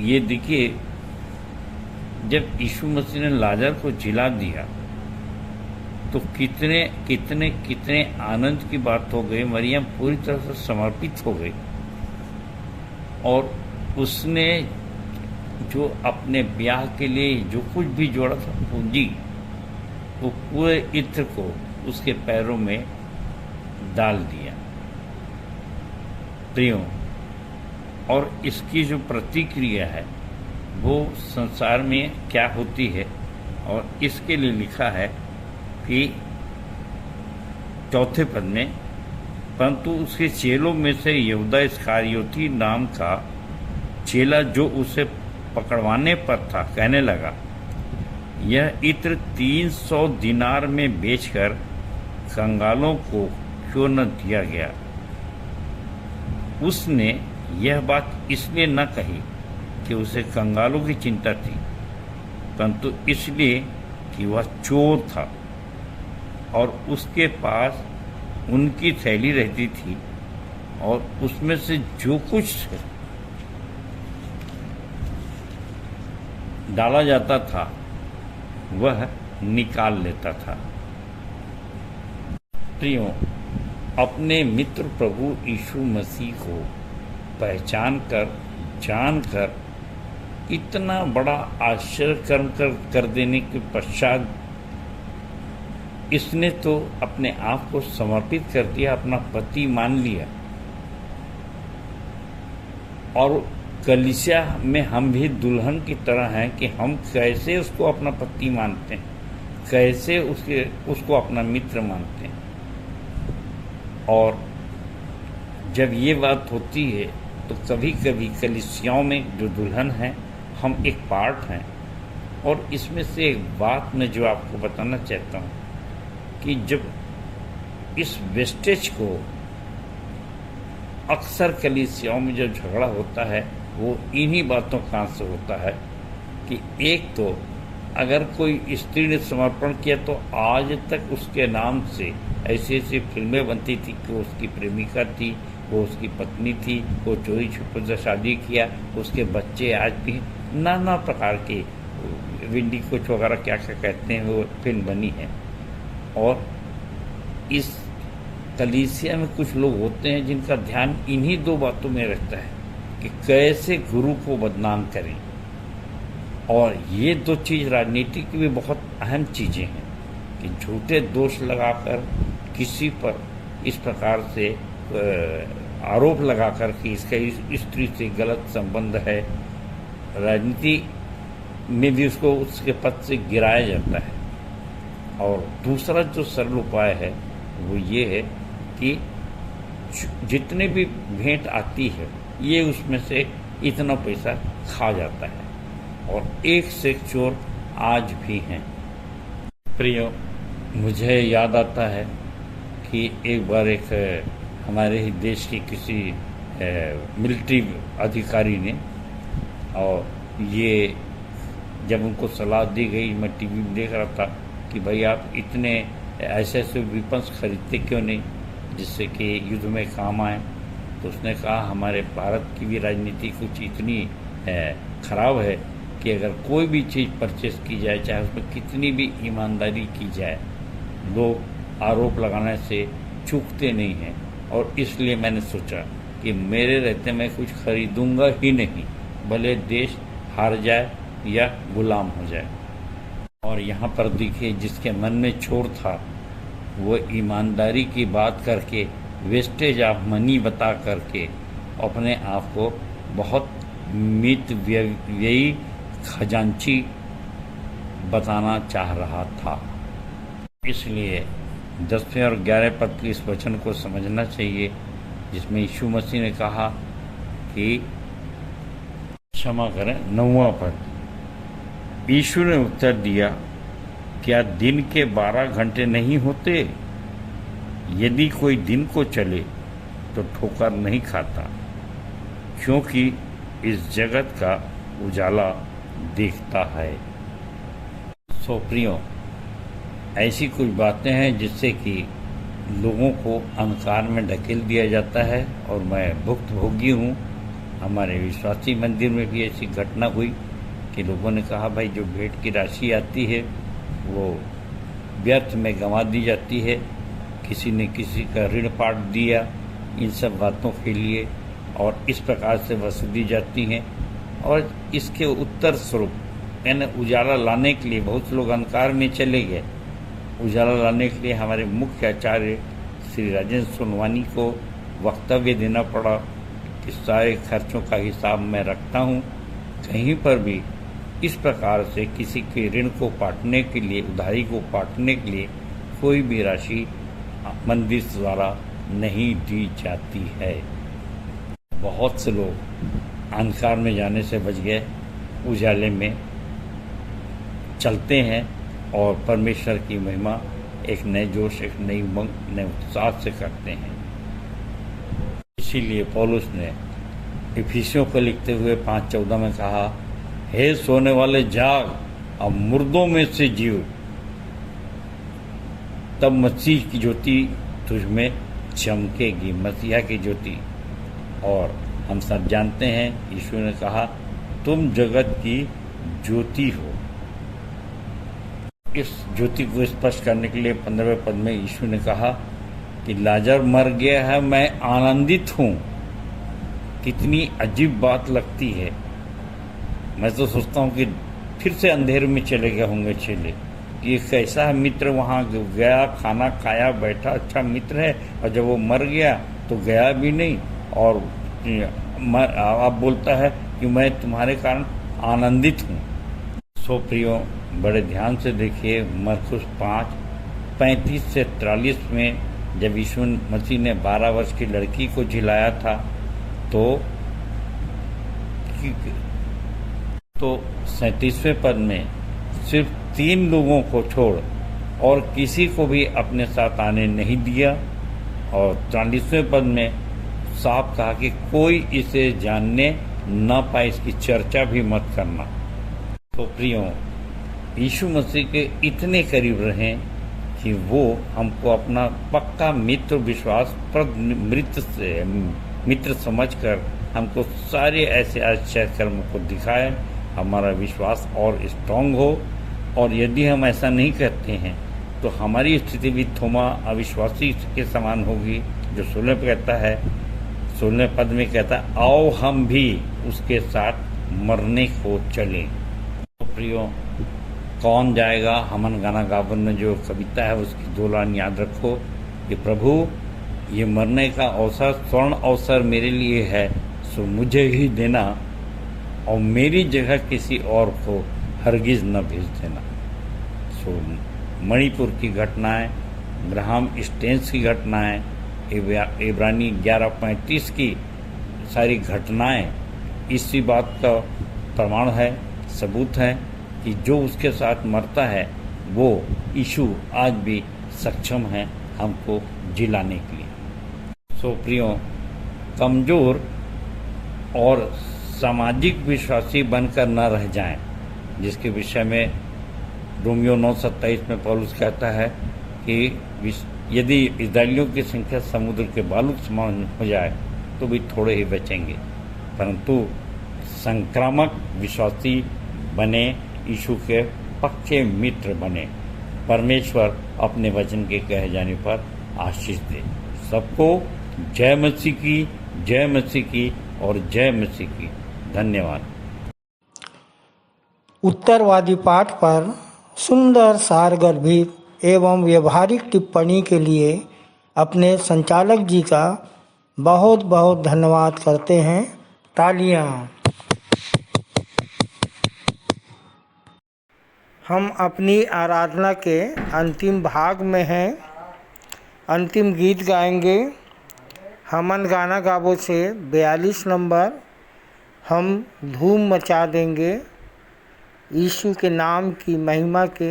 ये देखिए, जब यीशु मसीह ने लाजर को जिला दिया तो कितने कितने कितने आनंद की बात हो गई। मरियम पूरी तरह से समर्पित हो गई और उसने जो अपने ब्याह के लिए जो कुछ भी जोड़ा था पूंजी, वो पूरे इत्र को उसके पैरों में डाल दिया। प्रियो, और इसकी जो प्रतिक्रिया है वो संसार में क्या होती है और इसके लिए लिखा है कि 4 पद में, परंतु उसके चेलों में से यहूदा इस्करियोती नाम का चेला जो उसे पकड़वाने पर था कहने लगा, यह इत्र 300 दिनार में बेचकर कंगालों को क्यों न दिया गया। उसने यह बात इसलिए न कही कि उसे कंगालों की चिंता थी, परंतु इसलिए कि वह चोर था और उसके पास उनकी थैली रहती थी और उसमें से जो कुछ डाला जाता था वह निकाल लेता था। प्रियो, अपने मित्र प्रभु यीशु मसीह को पहचान कर जानकर इतना बड़ा आश्चर्य कर्म कर देने के पश्चात इसने तो अपने आप को समर्पित कर दिया, अपना पति मान लिया। और कलीसिया में हम भी दुल्हन की तरह हैं कि हम कैसे उसको अपना पति मानते हैं, कैसे उसको अपना मित्र मानते हैं। और जब ये बात होती है तो कभी कभी कलीसियाओं में जो दुल्हन है हम एक पार्ट हैं। और इसमें से एक बात मैं जो आपको बताना चाहता हूँ कि जब इस वेस्टेज को अक्सर कलीसियाओं में जब झगड़ा होता है वो इन्हीं बातों का से होता है कि एक तो अगर कोई स्त्री ने समर्पण किया तो आज तक उसके नाम से ऐसी ऐसी फिल्में बनती थी कि वो उसकी प्रेमिका थी, वो उसकी पत्नी थी, वो चोरी छुपे से शादी किया, उसके बच्चे आज भी नाना प्रकार के विंडी कुछ वगैरह क्या क्या कहते हैं वो फिल्म बनी है। और इस कलीसिया में कुछ लोग होते हैं जिनका ध्यान इन्हीं 2 बातों में रहता है कि कैसे गुरु को बदनाम करें। और ये 2 चीज़ राजनीति की भी बहुत अहम चीज़ें हैं कि झूठे दोष लगाकर किसी पर इस प्रकार से आरोप लगाकर कि इसका स्त्री से गलत संबंध है, राजनीति में भी उसको उसके पद से गिराया जाता है। और दूसरा जो सरल उपाय है वो ये है कि जितने भी भेंट आती है ये उसमें से इतना पैसा खा जाता है और एक से एक चोर आज भी हैं। प्रियो, मुझे याद आता है कि एक बार एक हमारे ही देश की किसी मिलिट्री अधिकारी ने, और ये जब उनको सलाह दी गई, मैं टीवी में देख रहा था कि भाई आप इतने ऐसे ऐसे वेपन्स खरीदते क्यों नहीं जिससे कि युद्ध में काम आए। तो उसने कहा हमारे भारत की भी राजनीति कुछ इतनी खराब है कि अगर कोई भी चीज़ परचेस की जाए, चाहे उसमें कितनी भी ईमानदारी की जाए, लोग आरोप लगाने से चूकते नहीं हैं। और इसलिए मैंने सोचा कि मेरे रहते मैं कुछ खरीदूंगा ही नहीं, भले देश हार जाए या गुलाम हो जाए। और यहाँ पर देखिए, जिसके मन में चोर था वो ईमानदारी की बात करके, वेस्टेज ऑफ मनी बता करके अपने आप को बहुत मितव्ययी खजांची बताना चाह रहा था। इसलिए 10वें और 11वें पद के इस वचन को समझना चाहिए, जिसमें यीशु मसीह ने कहा कि क्षमा करें। 9वां पद, यीशु ने उत्तर दिया, क्या दिन के 12 घंटे नहीं होते? यदि कोई दिन को चले तो ठोकर नहीं खाता, क्योंकि इस जगत का उजाला देखता है। सो प्रियो, ऐसी कुछ बातें हैं जिससे कि लोगों को अंधकार में ढकेल दिया जाता है, और मैं भुक्तभोगी हूँ। हमारे विश्वासी मंदिर में भी ऐसी घटना हुई कि लोगों ने कहा भाई जो भेंट की राशि आती है वो व्यर्थ में गंवा दी जाती है, किसी ने किसी का ऋण पाट दिया, इन सब बातों के लिए, और इस प्रकार से वसूली जाती हैं। और इसके उत्तर स्वरूप यानी उजाला लाने के लिए बहुत लोग अंधकार में चले गए। उजाला लाने के लिए हमारे मुख्य आचार्य श्री राजेंद्र सोनवानी को वक्तव्य देना पड़ा कि सारे खर्चों का हिसाब मैं रखता हूँ, कहीं पर भी इस प्रकार से किसी के ऋण को पाटने के लिए, उधारी को पाटने के लिए कोई भी राशि मंदिर द्वारा नहीं दी जाती है। बहुत से लोग अंधकार में जाने से बच गए, उजाले में चलते हैं और परमेश्वर की महिमा एक नए जोश, एक नई उमंग, नए उत्साह से करते हैं। इसीलिए पौलुस ने इफिसियों को लिखते हुए 5:14 में कहा, हे सोने वाले जाग, अब मुर्दों में से जीव, तब मसीह की ज्योति तुझ में चमकेगी। मसीहा की ज्योति। और हम सब जानते हैं, यीशु ने कहा तुम जगत की ज्योति हो। इस ज्योति को स्पष्ट करने के लिए 15वें पद में यीशु ने कहा कि लाजर मर गया है, मैं आनंदित हूँ। कितनी अजीब बात लगती है। मैं तो सोचता हूँ कि फिर से अंधेरे में चले गए होंगे चेले, कि एक ऐसा है मित्र वहाँ गया, खाना खाया, बैठा, अच्छा मित्र है, और जब वो मर गया तो गया भी नहीं, और आप बोलता है कि मैं तुम्हारे कारण आनंदित हूँ। सो प्रियो, बड़े ध्यान से देखिए, मरकुस 5:35 से 43 में जब यीशु मसीह ने 12 वर्ष की लड़की को झिलाया था तो 37वें पद में सिर्फ 3 लोगों को छोड़ और किसी को भी अपने साथ आने नहीं दिया, और 43वें पद में साफ कहा कि कोई इसे जानने न पाए, इसकी चर्चा भी मत करना। तो प्रियो, यीशु मसीह के इतने करीब रहें कि वो हमको अपना पक्का मित्र, विश्वासप्रद मित्र समझकर हमको सारे ऐसे आश्चर्य कर्म को दिखाए, हमारा विश्वास और स्ट्रांग हो। और यदि हम ऐसा नहीं करते हैं तो हमारी स्थिति भी थोमा अविश्वासी के समान होगी, जो 16 पद में कहता है, आओ हम भी उसके साथ मरने को चलें। तो प्रियो, कौन जाएगा? हमन गाना गावन में जो कविता है उसकी 2 लाइन याद रखो कि प्रभु, ये मरने का अवसर, स्वर्ण अवसर मेरे लिए है, सो मुझे ही देना, और मेरी जगह किसी और को हरगिज न भेज देना। सो मणिपुर की घटनाएं, ग्राहम स्टेन्स की घटनाएं, इब्रानी 11:35 की सारी घटनाएं इसी बात का प्रमाण है, सबूत है कि जो उसके साथ मरता है वो यीशु आज भी सक्षम है हमको जिलाने के लिए। सो प्रियो, कमज़ोर और सामाजिक विश्वासी बनकर न रह जाएं, जिसके विषय में रोमियो 9:27 में पौलुस कहता है कि यदि इस्राएलियों की संख्या समुद्र के बालू समान हो जाए तो भी थोड़े ही बचेंगे, परंतु संक्रामक विश्वासी बने, यीशु के पक्के मित्र बने। परमेश्वर अपने वचन के कहे जाने पर आशीष दे। सबको जय मसीह की, जय मसीह की और जय मसीह की। धन्यवाद। उत्तरवादी पाठ पर सुंदर सारगर्भित एवं व्यवहारिक टिप्पणी के लिए अपने संचालक जी का बहुत बहुत धन्यवाद करते हैं। तालियां। हम अपनी आराधना के अंतिम भाग में हैं। अंतिम गीत गाएंगे हमन गाना गाबो से 42 नंबर हम धूम मचा देंगे। यीशु के नाम की महिमा के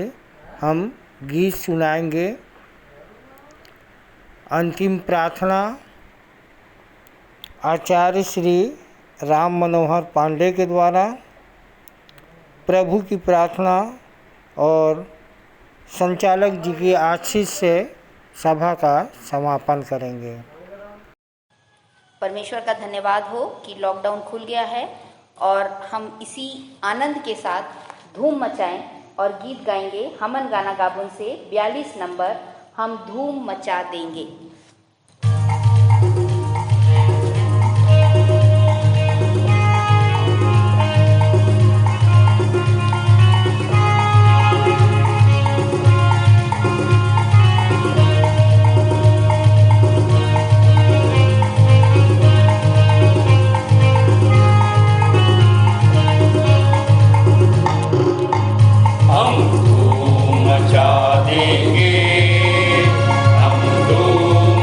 हम गीत सुनाएंगे। अंतिम प्रार्थना आचार्य श्री राम मनोहर पांडे के द्वारा। प्रभु की प्रार्थना और संचालक जी की आशीष से सभा का समापन करेंगे। परमेश्वर का धन्यवाद हो कि लॉकडाउन खुल गया है और हम इसी आनंद के साथ धूम मचाएं और गीत गाएंगे। हमन गाना गाबुन से 42 नंबर हम धूम मचा देंगे। हम धूम मचा देंगे, हम धूम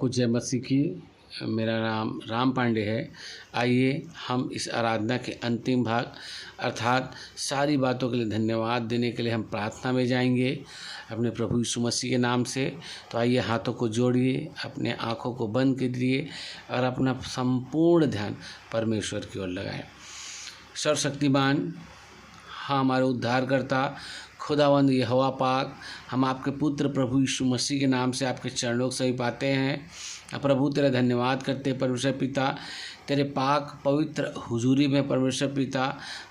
सबको जय मसीह की। मेरा नाम राम पांडे है। आइए हम इस आराधना के अंतिम भाग अर्थात सारी बातों के लिए धन्यवाद देने के लिए हम प्रार्थना में जाएंगे अपने प्रभु यीशु मसीह के नाम से। तो आइए हाथों को जोड़िए, अपने आँखों को बंद कीजिए और अपना संपूर्ण ध्यान परमेश्वर की ओर लगाएं। सर्वशक्तिमान हाँ हमारे उद्धारकर्ता खुदावंद यहोवा पाक, हम आपके पुत्र प्रभु यीशु मसीह के नाम से आपके चरणों से ही पाते हैं। प्रभु तेरा धन्यवाद करते हैं परमेश्वर पिता, तेरे पाक पवित्र हुजूरी में परमेश्वर पिता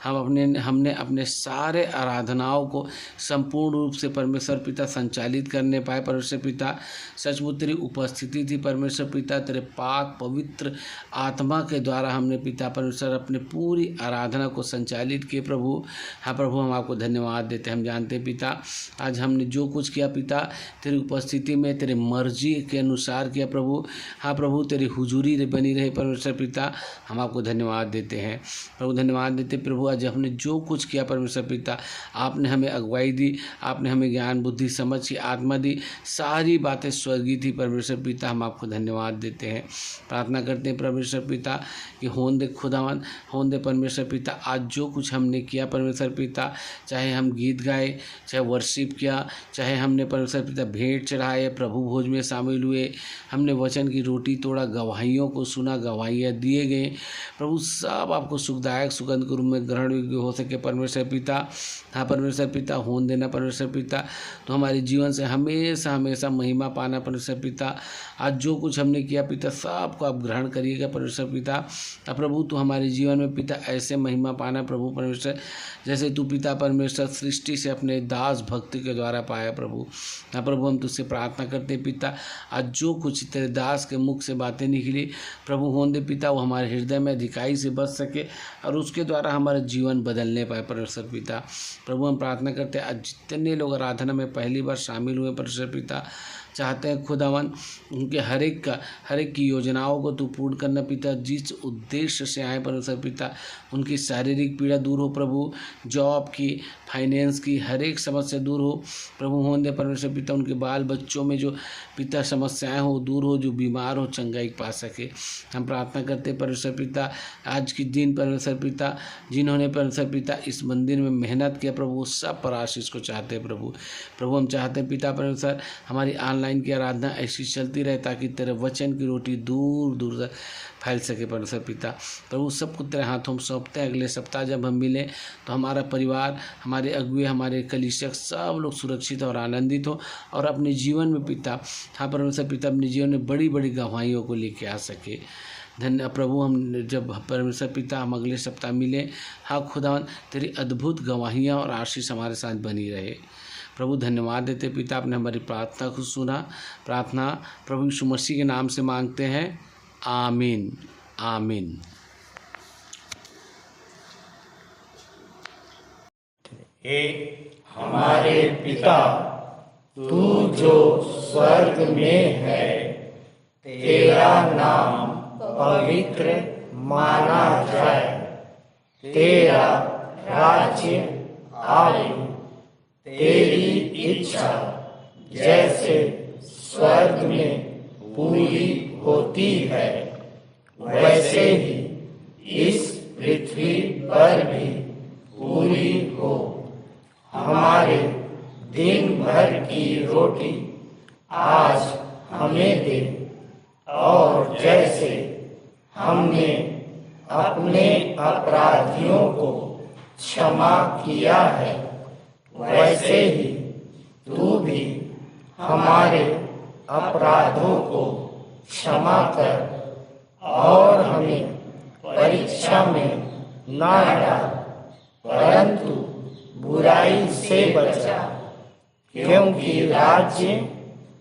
हमने अपने सारे आराधनाओं को संपूर्ण रूप से परमेश्वर पिता संचालित करने पाए। परमेश्वर पिता सचमुच तेरी उपस्थिति थी परमेश्वर पिता, तेरे पाक पवित्र आत्मा के द्वारा हमने पिता परमेश्वर अपने पूरी आराधना को संचालित किए प्रभु। हाँ प्रभु हम आपको धन्यवाद देते हैं। हम जानते हैं पिता आज हमने जो कुछ किया पिता तेरी उपस्थिति में तेरी मर्जी के अनुसार किया प्रभु। हाँ प्रभु तेरी हुजूरी बनी रहे परमेश्वर पिता, हम आपको धन्यवाद देते हैं प्रभु। धन्यवाद देते प्रभु आज हमने जो कुछ किया परमेश्वर पिता, आपने हमें अगुवाई दी, आपने हमें ज्ञान बुद्धि समझ की आत्मा दी, सारी बातें स्वर्गीय थी परमेश्वर पिता। हम आपको धन्यवाद देते हैं। प्रार्थना करते हैं परमेश्वर पिता कि होन दे खुदावन, होन दे परमेश्वर पिता आज जो कुछ हमने किया परमेश्वर पिता, चाहे हम गीत गाए, चाहे वर्शिप किया, चाहे हमने परमेश्वर पिता भेंट चढ़ाए, प्रभु भोज में शामिल हुए, हमने वचन की रोटी तोड़ा, गवाहियों को सुना, गवाहियाँ दिए गए प्रभु, सब आपको सुखदायक सुगंध के रूप में ग्रहण योग्य हो सके परमेश्वर पिता। हाँ परमेश्वर पिता होन देना परमेश्वर पिता, तो हमारे जीवन से हमेशा हमेशा महिमा पाना परमेश्वर पिता। आज जो कुछ हमने किया पिता सबको आप ग्रहण करिएगा परमेश्वर पिता। अब प्रभु तो हमारे जीवन में पिता ऐसे महिमा पाना प्रभु परमेश्वर, जैसे तू पिता परमेश्वर सृष्टि से अपने दास भक्ति के द्वारा पाया प्रभु। हाँ प्रभु हम तुझसे प्रार्थना करते पिता आज जो कुछ तेरे दास के मुख से बातें निकली प्रभु होन दे पिता वो हमारे हृदय में अधिकाई से बच सके और उसके द्वारा हमारा जीवन बदलने पाए परमेश्वर पिता। प्रभु हम प्रार्थना करते हैं आज जितने लोग आराधना में पहली बार शामिल हुए परमेश्वर पिता, चाहते हैं खुदावन उनके हर एक की योजनाओं को तू पूर्ण करना पिता। जिस उद्देश्य से आए परमेश्वर पिता उनकी शारीरिक पीड़ा दूर हो प्रभु, जॉब की फाइनेंस की हर एक समस्या दूर हो प्रभु होने दे परमेश्वर पिता। उनके बाल बच्चों में जो पिता समस्याएं हो दूर हो, जो बीमार हो चंगाई पा सके। हम प्रार्थना करते हैं परमेश्वर पिता आज के दिन परमेश्वर पिता जिन्होंने परमेश्वर पिता इस मंदिर में मेहनत किया प्रभु वो सब पर आशीष को चाहते हैं प्रभु। प्रभु हम चाहते हैं पिता परमेश्वर हमारी ऑनलाइन की आराधना ऐसी चलती रहे ताकि तेरे वचन की रोटी दूर दूर तक फैल सके परमेश्वर पिता। प्रभु सबको तेरे हाथों में सौंपते हैं। अगले सप्ताह जब हम मिलें तो हमारा परिवार, हमारे अगुए, हमारे कलीसिया सब लोग सुरक्षित और आनंदित हो और अपने जीवन में पिता हाँ परमेश्वर पिता अपने जीवन में बड़ी बड़ी गवाहियों को लेके आ सके। धन्य प्रभु हम जब परमेश्वर पिता हम अगले सप्ताह मिलें हाँ खुदावन तेरी अद्भुत गवाहियाँ और आशीष हमारे साथ बनी रहे प्रभु। धन्यवाद देते पिता आपने हमारी प्रार्थना को सुना। प्रार्थना प्रभु यीशु मसीह के नाम से मांगते हैं, आमीन आमीन। हे हमारे पिता तू जो स्वर्ग में है, तेरा नाम पवित्र माना जाए, तेरा राज्य आए, तेरी इच्छा जैसे स्वर्ग में पूरी होती है वैसे ही इस पृथ्वी पर भी पूरी हो। हमारे दिन भर की रोटी आज हमें दे और जैसे हमने अपने अपराधियों को क्षमा किया है वैसे ही तू भी हमारे अपराधों को क्षमा कर और हमें परीक्षा में न डाल परंतु बुराई से बचा, क्योंकि राज्य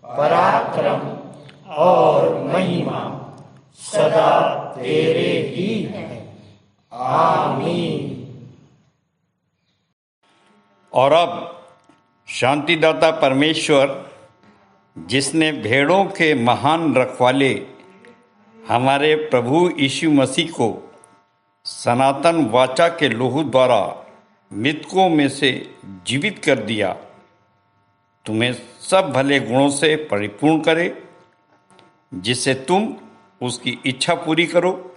पराक्रम और महिमा सदा तेरे ही है। आमीन। और अब शांतिदाता परमेश्वर जिसने भेड़ों के महान रखवाले हमारे प्रभु यीशु मसीह को सनातन वाचा के लोहू द्वारा मृतकों में से जीवित कर दिया, तुम्हें सब भले गुणों से परिपूर्ण करे, जिससे तुम उसकी इच्छा पूरी करो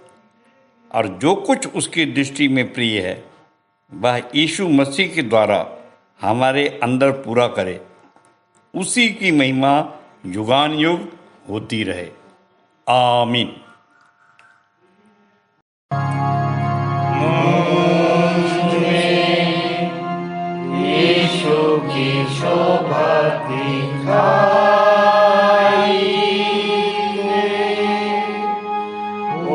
और जो कुछ उसकी दृष्टि में प्रिय है वह यीशु मसीह के द्वारा हमारे अंदर पूरा करे। उसी की महिमा युगान युग होती रहे। आमीन। यीशु की शोभा दिखाई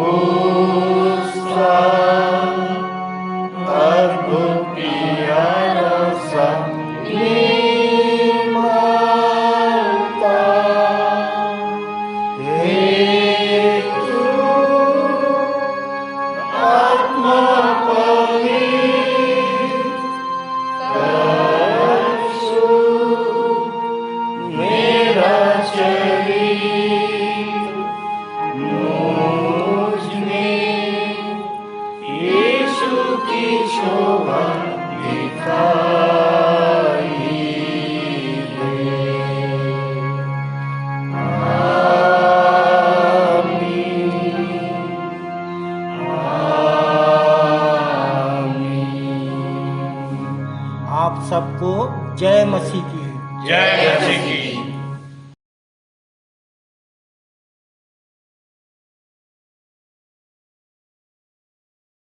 उसका अद्भुत प्यारा निर्मलता हेतु आत्मा आप सबको जय मसीह की। जय मसीह की।